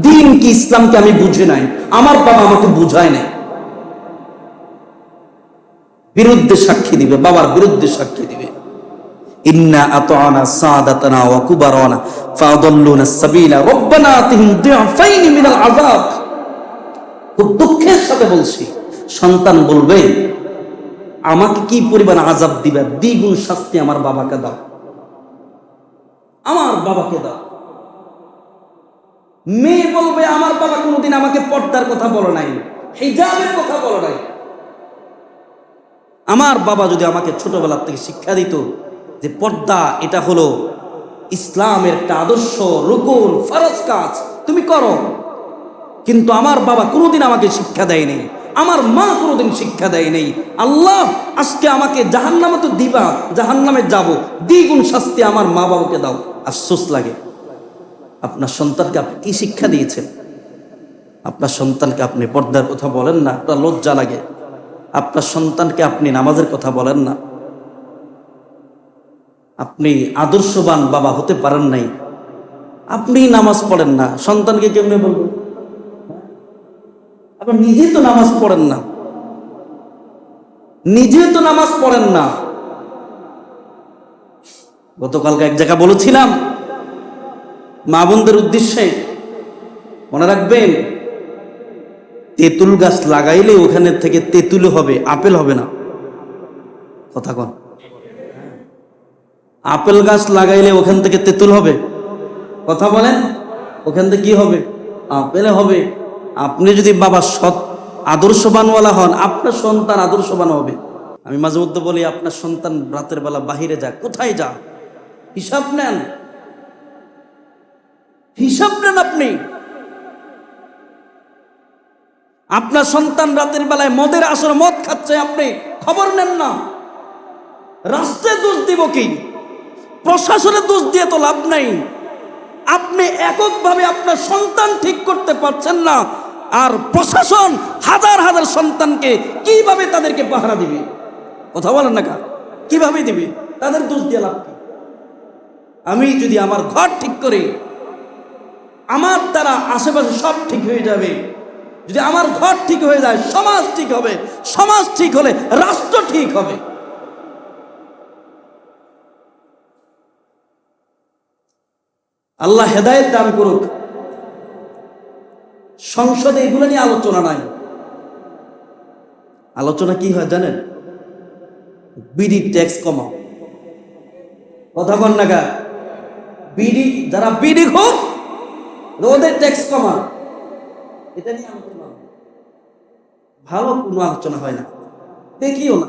দিন কি ইসলামকে আমি বুঝে নাই, আমার বাবা আমাকে বুঝায় নাই। বিরুদ্ধে সাক্ষী দিবে, বাবার বিরুদ্ধে সাক্ষী দিবে। ইন্না আতা'না সাদাতানা ওয়া কুবারানা ফাআদাল্লুনা সাবিলা রব্বানা আতিহিম দি'ফাইন মিনাল আযাব। খুব দুঃখের সাথে বলছি, সন্তান বলবে আমাকে কি পরিমাণ আযাব দিবা, দ্বিগুণ শাস্তি আমার বাবাকে দাও, আমার বাবাকে দাও। মেয়ে বলবে আমার বাবা কোনোদিন আমাকে পর্দার কথা বলে নাই, হিজাবের কথা বলে নাই। আমার বাবা যদি আমাকে ছোটবেলা থেকে শিক্ষা দিত যে পর্দা এটা হলো ইসলামের একটা আদর্শ, রুকুন, ফরজ কাজ, তুমি করো। কিন্তু আমার বাবা কোনোদিন আমাকে শিক্ষা দেয়নি, আমার মা কোনোদিন শিক্ষা দেয়নি। আল্লাহ আজকে আমাকে জাহান্নামে তো দিবা, জাহান্নামে যাব, দ্বিগুণ শাস্তি আমার মা বাবাকে দাও। আফসোস লাগে। আপনার সন্তানকে আপনি কি শিক্ষা দিয়েছেন? আপনার সন্তানকে আপনি পর্দার কথা বলেন না, আপনার লজ্জা লাগে। আপনার সন্তানকে আপনি নামাজের কথা বলেন না। আপনি আদর্শবান বাবা হতে পারেন নাই, আপনি নামাজ পড়েন না, সন্তানকে কেমনে বলবেন? আপনি নিজে তো নামাজ পড়েন না, নিজে তো নামাজ পড়েন না। গতকালকে এক জায়গা বলেছিলাম মা বোনদের উদ্দেশ্যে, মনে রাখবেন তেঁতুল গাছ লাগাইলে ওখানে থেকে তেঁতুল হবে, আপেল হবে না। কথা কন। আপেল গাছ লাগাইলে ওখান থেকে তেঁতুল হবে? কথা বলেন। ওখান থেকে কি হবে? আপেল হবে। আপনি যদি বাবা সৎ আদর্শবানওয়ালা হন, আপনার সন্তান আদর্শবান হবে। আমি মাঝে মধ্যে বলি, আপনার সন্তান রাতের বেলা বাহিরে যা, কোথায় যা, হিসাব নেন, হিসাব নেন। আপনার সন্তান রাতের বেলায় মদের আসর মদ খাচ্ছে, আপনি খবর নেন না। রাষ্ট্রে দোষ দিব কি, প্রশাসনের দোষ দিয়ে তো লাভ নাই। আপনি এককভাবে আপনার সন্তান ঠিক করতে পারছেন না, আর প্রশাসন হাজার হাজার সন্তানকে কিভাবে তাদেরকে পাহারা দিবে? কথা বলেন না, কিভাবে দিবে? তাদের দোষ দিয়ে লাভ কি? আমি যদি আমার ঘর ঠিক করি, আমার দ্বারা আশেপাশে সব ঠিক হয়ে যাবে। যদি আমার ঘর ঠিক হয়ে যায়, সমাজ ঠিক হবে, সমাজ ঠিক হলে রাষ্ট্র ঠিক হবে। আল্লাহ হেদায়েত দান করুক। সংসদে এগুলো নিয়ে আলোচনা নাই। আলোচনা কি হয় জানেন? বিডি ট্যাক্স কমাও। কথা বল না গা, বিডি যারা বিডি ঘোর ওদের ট্যাক্স কমা, এটা নিয়ে আলোচনা। ভালো কোনো আলোচনা হয় না, দেখিও না,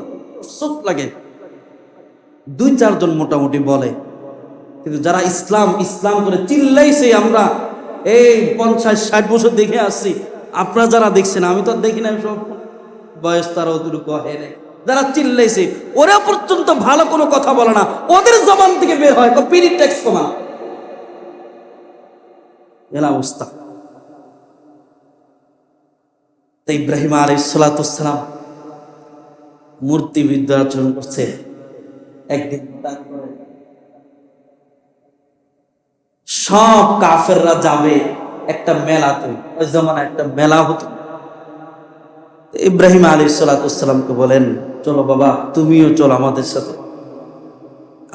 চোখ লাগে। 2-4 জন মোটামুটি বলে, কিন্তু যারা ইসলাম ইসলাম করে চিল্লাইছে, আমরা এই 50-60 বছর দেখে আসছি। আপনারা যারা দেখছেন, আমি তো দেখি না, সব বয়স তারা ওদেরকে হয় না। যারা চিল্লাইছে ওরা পর্যন্ত ভালো কোনো কথা বলে না, ওদের জবান থেকে বের হয় বিডি ট্যাক্স কমা। এলা অবস্থা। তো ইব্রাহিম আলাইহিস সালাতু ওয়াস সালাম মূর্তি বিদ্যার্জন করছে। একদিন সব কাফেররা যাবে একটা মেলাতে, ওই জমানায় একটা মেলা হতো। ইব্রাহিম আলাইহিস সালাতু ওয়াস সালামকে বলেন, চলো বাবা, তুমিও চলো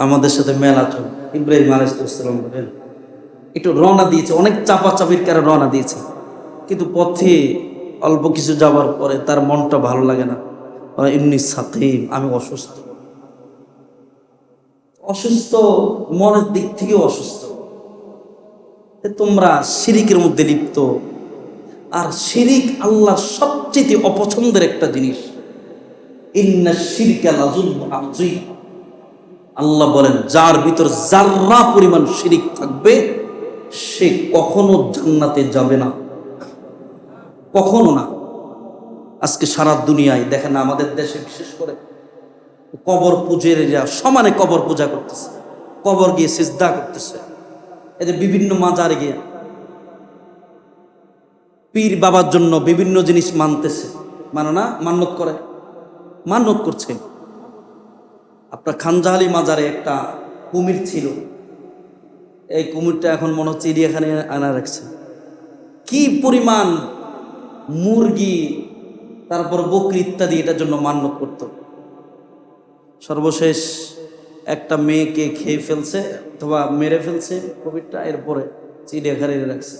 আমাদের সাথে মেলা চলো। ইব্রাহিম আলাইহিস সালাম বলেন, একটু রওনা দিয়েছে, অনেক চাপাচাপির কারণে রওনা দিয়েছে, কিন্তু পথে অল্প কিছু যাওয়ার পরে তার মনটা ভালো লাগে না। ইন্নী সাকিম, আমি অসুস্থ, মনের দিক থেকেও অসুস্থ। তোমরা শিরিকের মধ্যে লিপ্ত, আর শিরিক আল্লাহ সবচেয়ে অপছন্দের একটা জিনিস। ইন্না শিরকা লাযুলমুন আযীম। আল্লাহ বলেন, যার ভিতর যাররা পরিমাণ শিরিক থাকবে সে কখনো জান্নাতে যাবে না, কখনো না। আজকে সারা দুনিয়ায় দেখেন না, আমাদের দেশে বিশেষ করে কবর পূজারীরা সমানে কবর পূজা করতেছে, কবর গিয়ে সিজদা করতেছে। এদের বিভিন্ন মাজারে গিয়ে পীর বাবার জন্য বিভিন্ন জিনিস মানতেছে, মানে না, মান্যত করছে। আপনার খানজাহালি মাজারে একটা কুমির ছিল, এই কুমিরটা এখন মনে হচ্ছে চিড়িয়াখানে আনা রাখছে। কি পরিমাণ মুরগি, তারপর বকরি ইত্যাদি এটার জন্য মান্যত করত। সর্বশেষ একটা মেয়েকে খেয়ে ফেলছে অথবা মেরে ফেলছে কুমিরটা, এরপরে চিড়িয়াখানে রাখছে।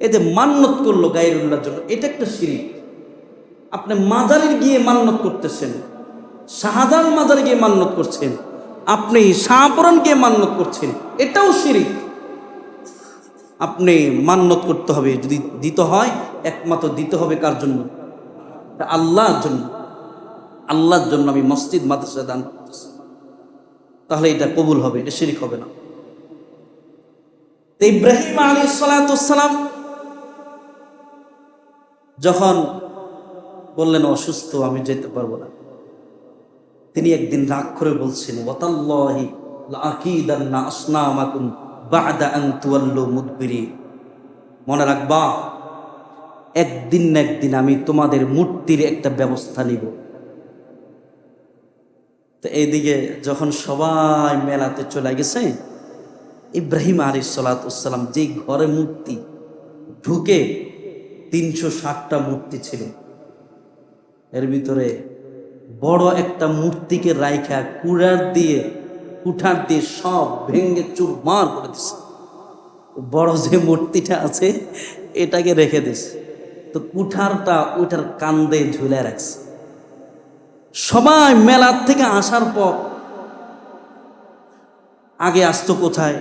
এতে মান্যত করলো গায়রুল্লাহর জন্য, এটা একটা শিরিক। আপনি মাজারে গিয়ে মান্যত করতেছেন, শাহজাহান মাজারে গিয়ে মান্যত করছেন, আপনি শাহপুরান গিয়ে মান্যত করছেন, এটাও শিরিক। আপনি মান্যত করতে হবে, যদি দিতে হয় একমাত্র দিতে হবে কার জন্য? আল্লাহর জন্য। আল্লাহর জন্য আমি মসজিদ মাদ্রাসা দান করতেছি, তাহলে এটা কবুল হবে, এটা শিরিক হবে না। তো ইব্রাহিম আলাইহিস সালাতু ওয়াস সালাম যখন বললেন অসুস্থ, আমি যেতে পারবো না, তিনি একদিন রাগ করে বলছেন, ওয়াতাল্লাহি লাআকিদান্না আসনামাকুম বা'দা আন তুওয়াল্লু মুদবিরিন। মনে রাখবা, একদিন না একদিন আমি তোমাদের মূর্তির একটা ব্যবস্থা নিব। তো এইদিকে যখন সবাই মেলাতে চলে গেছে, ইব্রাহিম আলাইহিস সালাতু ওয়াস সালাম যেই ঘরে মূর্তি ঢুকে 360টা মূর্তি ছিল, এর ভিতরে বড় একটা মূর্তিকে রাইখা কুঠার দিয়ে সব ভেঙে চুরমার করে দিছে। বড় যে মূর্তিটা আছে এটাকে রেখে দিছে, তো কুঠারটা ওইটার কান্দে ঝুলে রাখছে। সবাই মেলার থেকে আসার পর আগে আসতো কোথায়?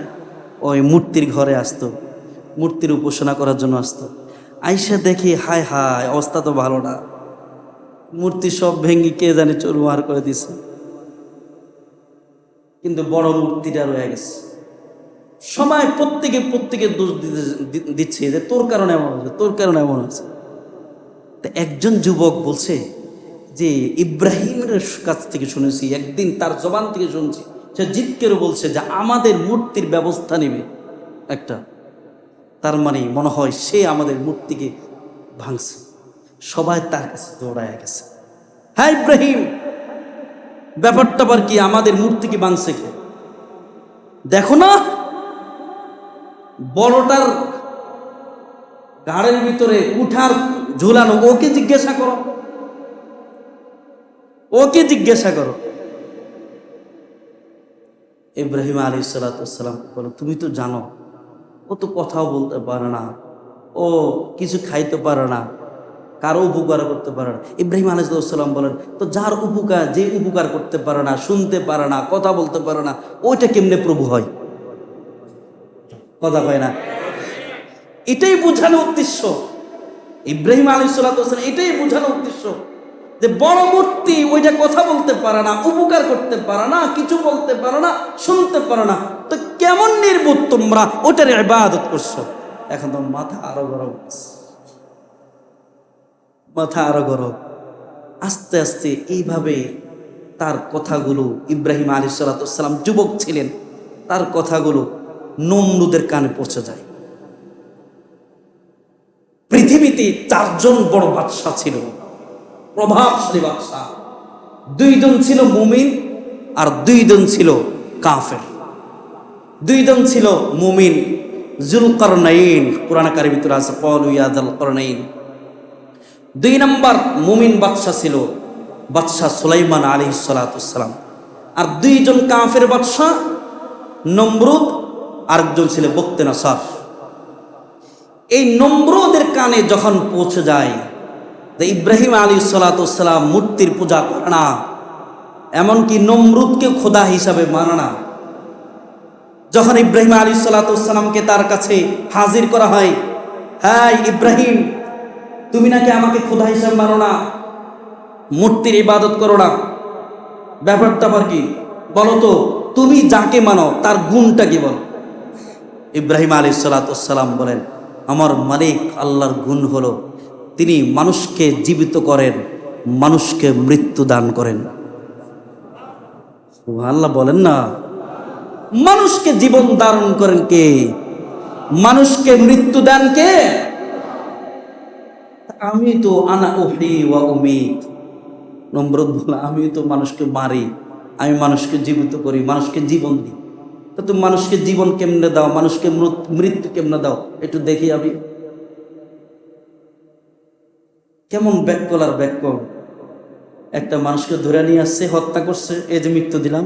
ওই মূর্তির ঘরে আসতো, মূর্তির উপাসনা করার জন্য আসতো। আইসা দেখি হায় হায়, অবস্থা তো ভালো না, মূর্তি সব ভেঙে কে জানে চুরমার করে দিছে, কিন্তু বড় মূর্তিটা রয়ে গেছে। সবাই প্রত্যেকে দোষ দিচ্ছে যে তোর কারণে এমন হয়েছে, তোর কারণে এমন হয়েছে। তা একজন যুবক বলছে যে ইব্রাহিমের কাছ থেকে শুনেছি, একদিন তার জবান থেকে শুনছি, সে জিতকেরও বলছে যে আমাদের মূর্তির ব্যবস্থা নেবে একটা। তার মানে মনে হয় সে আমাদের মূর্তিকে ভাঙছে। সবাই তার কাছে দৌড়ায় গেছে, হ্যাঁ ইব্রাহিম, ব্যাপারটা আবার কি, আমাদের মূর্তিকে ভাঙছে কে? দেখো না বড়টার গাড়ির ভিতরে উঠার ঝুলানো, ওকে জিজ্ঞাসা করো, ওকে জিজ্ঞাসা করো। ইব্রাহিম আলাইহিস সালাম বলো, তুমি তো জানো ও তো কথাও বলতে পারে না, ও কিছু খাইতে পারে না, কারো উপকার করতে পারে না। ইব্রাহিম আলাইহিস সালাম বলেন, তো যার উপকার, যে উপকার করতে পারে না, শুনতে পারে না, কথা বলতে পারে না, ওইটা কেমনে প্রভু হয়? কথা হয় না। এটাই বোঝানো উদ্দেশ্য ইব্রাহিম আলাইহিস সালাম, এটাই বোঝানো উদ্দেশ্য যে বড় মূর্তি ওইটা কথা বলতে পারে না, উপকার করতে পারে না, কিছু বলতে পারে না, শুনতে পারে না, তো কেমন নির্বোধ তোমরা ওটার ইবাদত করছো। এখন তো মাথা আরো গরম, মাথা আরো গরম। আস্তে আস্তে এইভাবে তার কথাগুলো, ইব্রাহিম আলাইহিস সালাম যুবক ছিলেন, তার কথাগুলো নমরুদের কানে পৌঁছে যায়। পৃথিবীতে 4 জন বড় বাদশাহ ছিল, প্রভাবশালী বাদশাহ। 2 জন ছিল মুমিন আর 2 জন ছিল কাফের। 2 জন ছিল মুমিন, যুলকারনাইন, কোরআন কারীর ভিতরে আছে ক্বালু ইয়া যুলকারনাইন। 2 নম্বর মুমিন বাদশাহ ছিল বাদশাহ সুলাইমান আলাইহিস সালাম। আর 2 জন কাফের বাদশাহ, নমরুদ, আরেকজন ছিল বখতে নসর। এই নমরুদের কানে যখন পৌঁছে যায় যে ইব্রাহিম আলাইহিস সালাম মূর্তির পূজা করে না, এমনকি নমরুদকে খোদা হিসাবে মানে না, যখন ইব্রাহিম আলাইহিস সালামকে তার কাছে হাজির করা হয়, হ্যাঁ ইব্রাহিম, তুমি নাকি আমাকে খোদা হিসাবে মানো না, মূর্তির ইবাদত করো না, ব্যাপারটা আবার কি বলো তো, তুমি যাকে মানো তার গুণটা কি বলো। ইব্রাহিম আলাইহিস সালাম বলেন, আমার মালিক আল্লাহর গুণ হলো তিনি মানুষকে জীবিত করেন, মানুষকে মৃত্যু দান করেন। সুবহানাল্লাহ বলেন না। মানুষকে জীবন দান করেন কে? মানুষকে মৃত্যু দান কে? আমি তো আনা উহয়ি ওয়া উমীত। নমরুদ বলে, আমি তো মানুষকে মারি, আমি মানুষকে জীবিত করি, মানুষকে জীবন দিই। তো তুমি মানুষকে জীবন কেমনে দাও, মানুষকে মৃত্যু কেমনে দাও, একটু দেখি আমি। কেমন ব্যাককলার ব্যাক। একটা মানুষকে ধরে নিয়ে আসছে, হত্যা করছে, এই যে মৃত্যু দিলাম।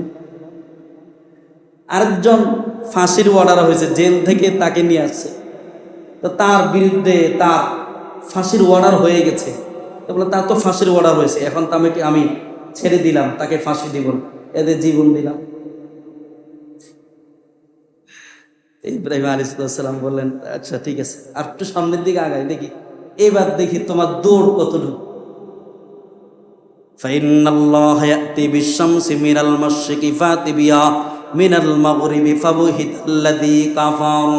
আরেকজন ফাঁসির অর্ডার হয়েছে, জেল থেকে তাকে নিয়ে আসছে, তো তার বিরুদ্ধে তার ফাঁসির অর্ডার হয়ে গেছে। তো বলে তার তো ফাঁসির অর্ডার হয়েছে, এখন তো আমি ছেড়ে দিলাম, তাকে ফাঁসি দিব না, এদের জীবন দিলাম। ইব্রাহিম আলাইহিস সালাম বললেন, আচ্ছা ঠিক আছে, আর একটু সামনের দিকে আগাই দেখি, এবার দেখি তোমার দৌড় কতটুকু। ফাইন্নাল্লাহ ইয়াতি বিশ-শামসি মিনাল মাশরিকি ফাতি বিহা মিনাল মাগরিবি ফাবুহিতাল্লাযী কাফার।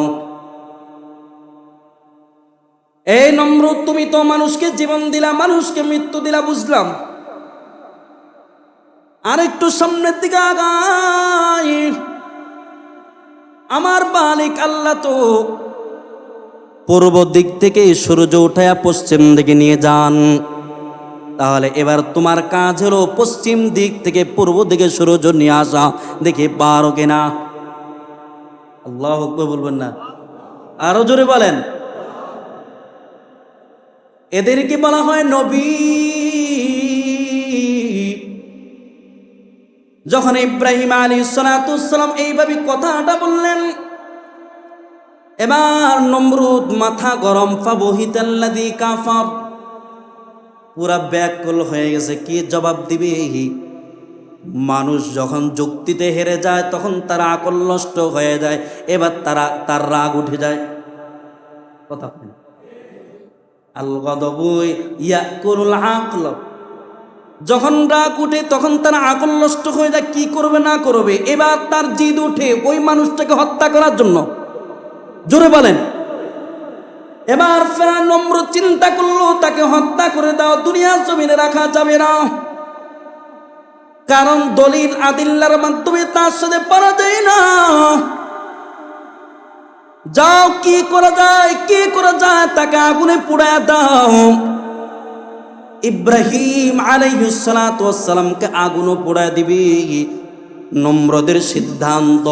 এই নমরুদ, তুমি তো মানুষকে জীবন দিলা, মানুষকে মৃত্যু দিলা, বুঝলাম, আর একটু সামনের দিকে আগাই। আমার মালিক আল্লাহ তো পূর্ব দিক থেকে সূর্য উঠায়া পশ্চিম দিকে নিয়ে যান, তাহলে এবার তোমার কাজ হলো পশ্চিম দিক থেকে পূর্ব দিকে সূর্য নিয়ে আসা, দেখি পারো কিনা। আল্লাহু আকবার বলবেন না, আরো জোরে বলেন। এদেরকে বলা হয় নবী। যখন ইব্রাহিম আলাইহিস সালাম এইভাবে কথাটা বললেন, এবার নমরুদ মাথা গরম, ফাবুহিতাল্লাযী কাফার, পুরা ব্যাকুল হয়ে গেছে, কি জবাব দিবে। মানুষ যখন যুক্তিতে হেরে যায় তখন তার আকল নষ্ট হয়ে যায়, এবার তার রাগ উঠে যায়। কথা বলেন, আল গাদাবু ইয়াকুলুল আকল, যখন রাগ উঠে তখন তার আকল নষ্ট হয়ে যায়, কি করবে না করবে। এবার তার জিদ উঠে ওই মানুষটাকে হত্যা করার জন্য। জোরে বলেন। এবার ফেরাউন নমরুদ চিন্তা করলো তাকে হত্যা করে দাও, দুনিয়ার জমিনে রাখা যাবে না, কারণ দলিল আদিল্লার মাধ্যমে তার সাথে পারা যায় না। যাও, কি করা যায়, কি করা যায়, তাকে আগুনে পুড়ায় দাও। ইব্রাহিম আলাইহিস সালাতু ওয়াস সালামকে আগুনে পোড়ায় দিবি। নমরুদের সিদ্ধান্ত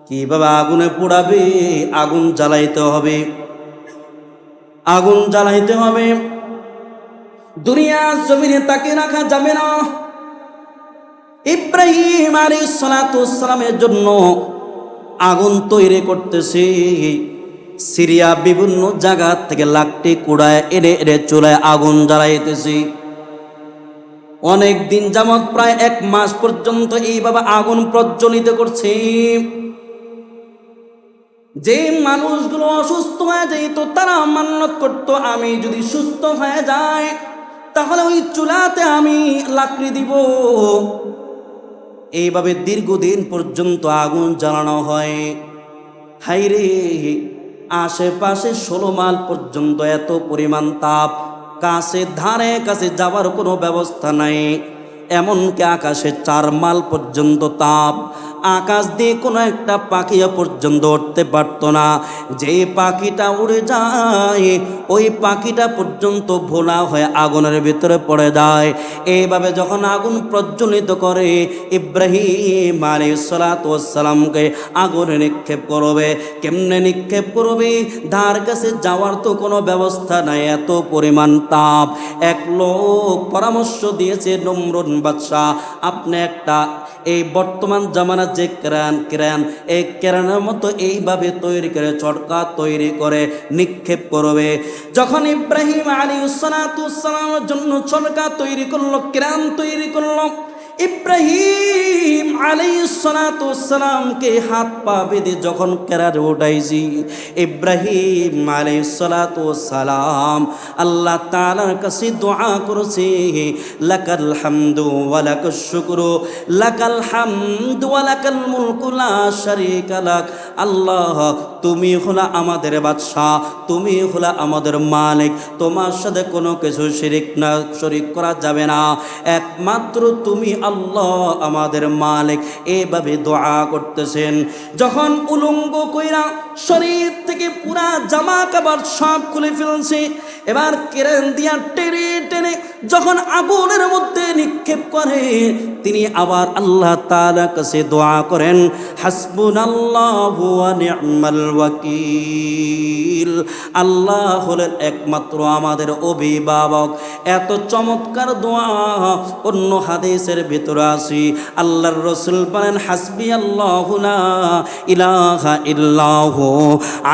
কিভাবে আগুনে পোড়াবে? আগুন জ্বালাইতে হবে, আগুন জ্বালাইতে হবে। দুনিয়ার জমিনে তাকে রাখা যাবে না। ইব্রাহিম আলাইহিস সালাতু ওয়াস সালামের জন্য আগুন তৈরি করতেছে। সিরিয়া বিভিন্ন জায়গা থেকে লাকড়ি কুড়ায় এনে এনে চুলায় আগুন জ্বালাইতেছি। অনেক দিন যাবত প্রায় 1 মাস পর্যন্ত এইভাবে আগুন প্রজ্বলিত করছে। যে মানুষগুলো অসুস্থ হয়ে যেত তারা মান্যত করত, আমি যদি সুস্থ হয়ে যাই তাহলে ওই চুলাতে আমি লাকড়ি দিব। এইভাবে দীর্ঘদিন পর্যন্ত আগুন জ্বালানো হয়। হাইরে, আশেপাশে 16 মাইল পর্যন্ত এত পরিমাণ তাপ, কাছে ধারে কাছে যাওয়ার কোনো ব্যবস্থা নাই। এমনকি আকাশে 4 মাইল পর্যন্ত তাপ, আকাশ দিয়ে কোনো একটা পাখি পর্যন্ত উঠতে পারতো না। যে পাখিটা উড়ে যায় ওই পাখিটা পর্যন্ত ভোলা হয়ে আগুনের ভিতরে পড়ে যায়। এইভাবে যখন আগুন প্রজ্বলিত করে ইব্রাহিম আলাইহিস সালাতু ওয়াস সালামকে আগুনে নিক্ষেপ করবে। কেমনে নিক্ষেপ করবে? ধার কাছে যাওয়ার তো কোনো ব্যবস্থা নাই, এত পরিমাণ তাপ। এক লোক পরামর্শ দিয়েছে, নমরুদ বাদশা, আপনি একটা এই বর্তমান জামানার যে ক্রান এই ক্রানের মতো এইভাবে তৈরি করে চরকা তৈরি করে নিক্ষেপ করবে। যখন ইব্রাহিম আলাইহিস সালাতু ওয়াস সালামের জন্য চরকা তৈরি করলো, ক্রান তৈরি করলো, ইব্রাহিম আলাইহিস সালাতু ওয়াস সালামকে হাত পা বেঁধে যখন কেরারে উঠাইছি, ইব্রাহিম আলাইহিস সালাতু ওয়াস সালাম আল্লাহ তাআলার কাছে দোয়া করেছে, লাকাল হামদু ওয়া লাকাশ শুকরু, লাকাল হামদু ওয়া লাকাল মুলকু লা শারীকা লাক। আল্লাহ, তুমি হলা আমাদের বাদশাহ, তুমি হলা আমাদের মালিক, তোমার সাথে কোনো কিছু শরীক করা যাবে না, একমাত্র তুমি আল্লাহ আমাদের মালিক। এভাবে দোয়া করতেছেন। যখন উলঙ্গ কইরা শরীর থেকে পুরা জামা কাপড় সব খুলে ফেলছে, এবার কেরান দিয়া টেনে টেনে যখন আগুনের মধ্যে নিক্ষেপ করে, তিনি আবার আল্লাহ তাআলার কাছে দোয়া করেন, হাসবুনাল্লাহু ওয়া নি'মাল ওয়াকিল। আল্লাহ হলেন একমাত্র আমাদের অভিভাবক। এত চমৎকার দোয়া অন্য হাদিসের ভিতরে আছে। আল্লাহর রাসূল বলেন, হাসবি আল্লাহু লা ইলাহা ইল্লাহু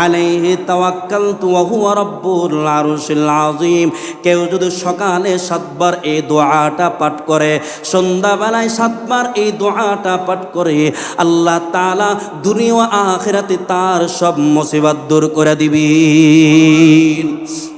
আলাইহি তাওয়াক্কালতু ওয়া হুয়া রাব্বুল আরশিল আযীম। কেউ যদি সকালে 7 বার এই দোয়াটা পাঠ করে, সন্ধ্যাবেলায় 7 বার এই দোয়াটা পাঠ করে, আল্লাহ তাআলা দুনিয়া ও আখিরাতে তার সব মুসিবত দূর করে দিবেন।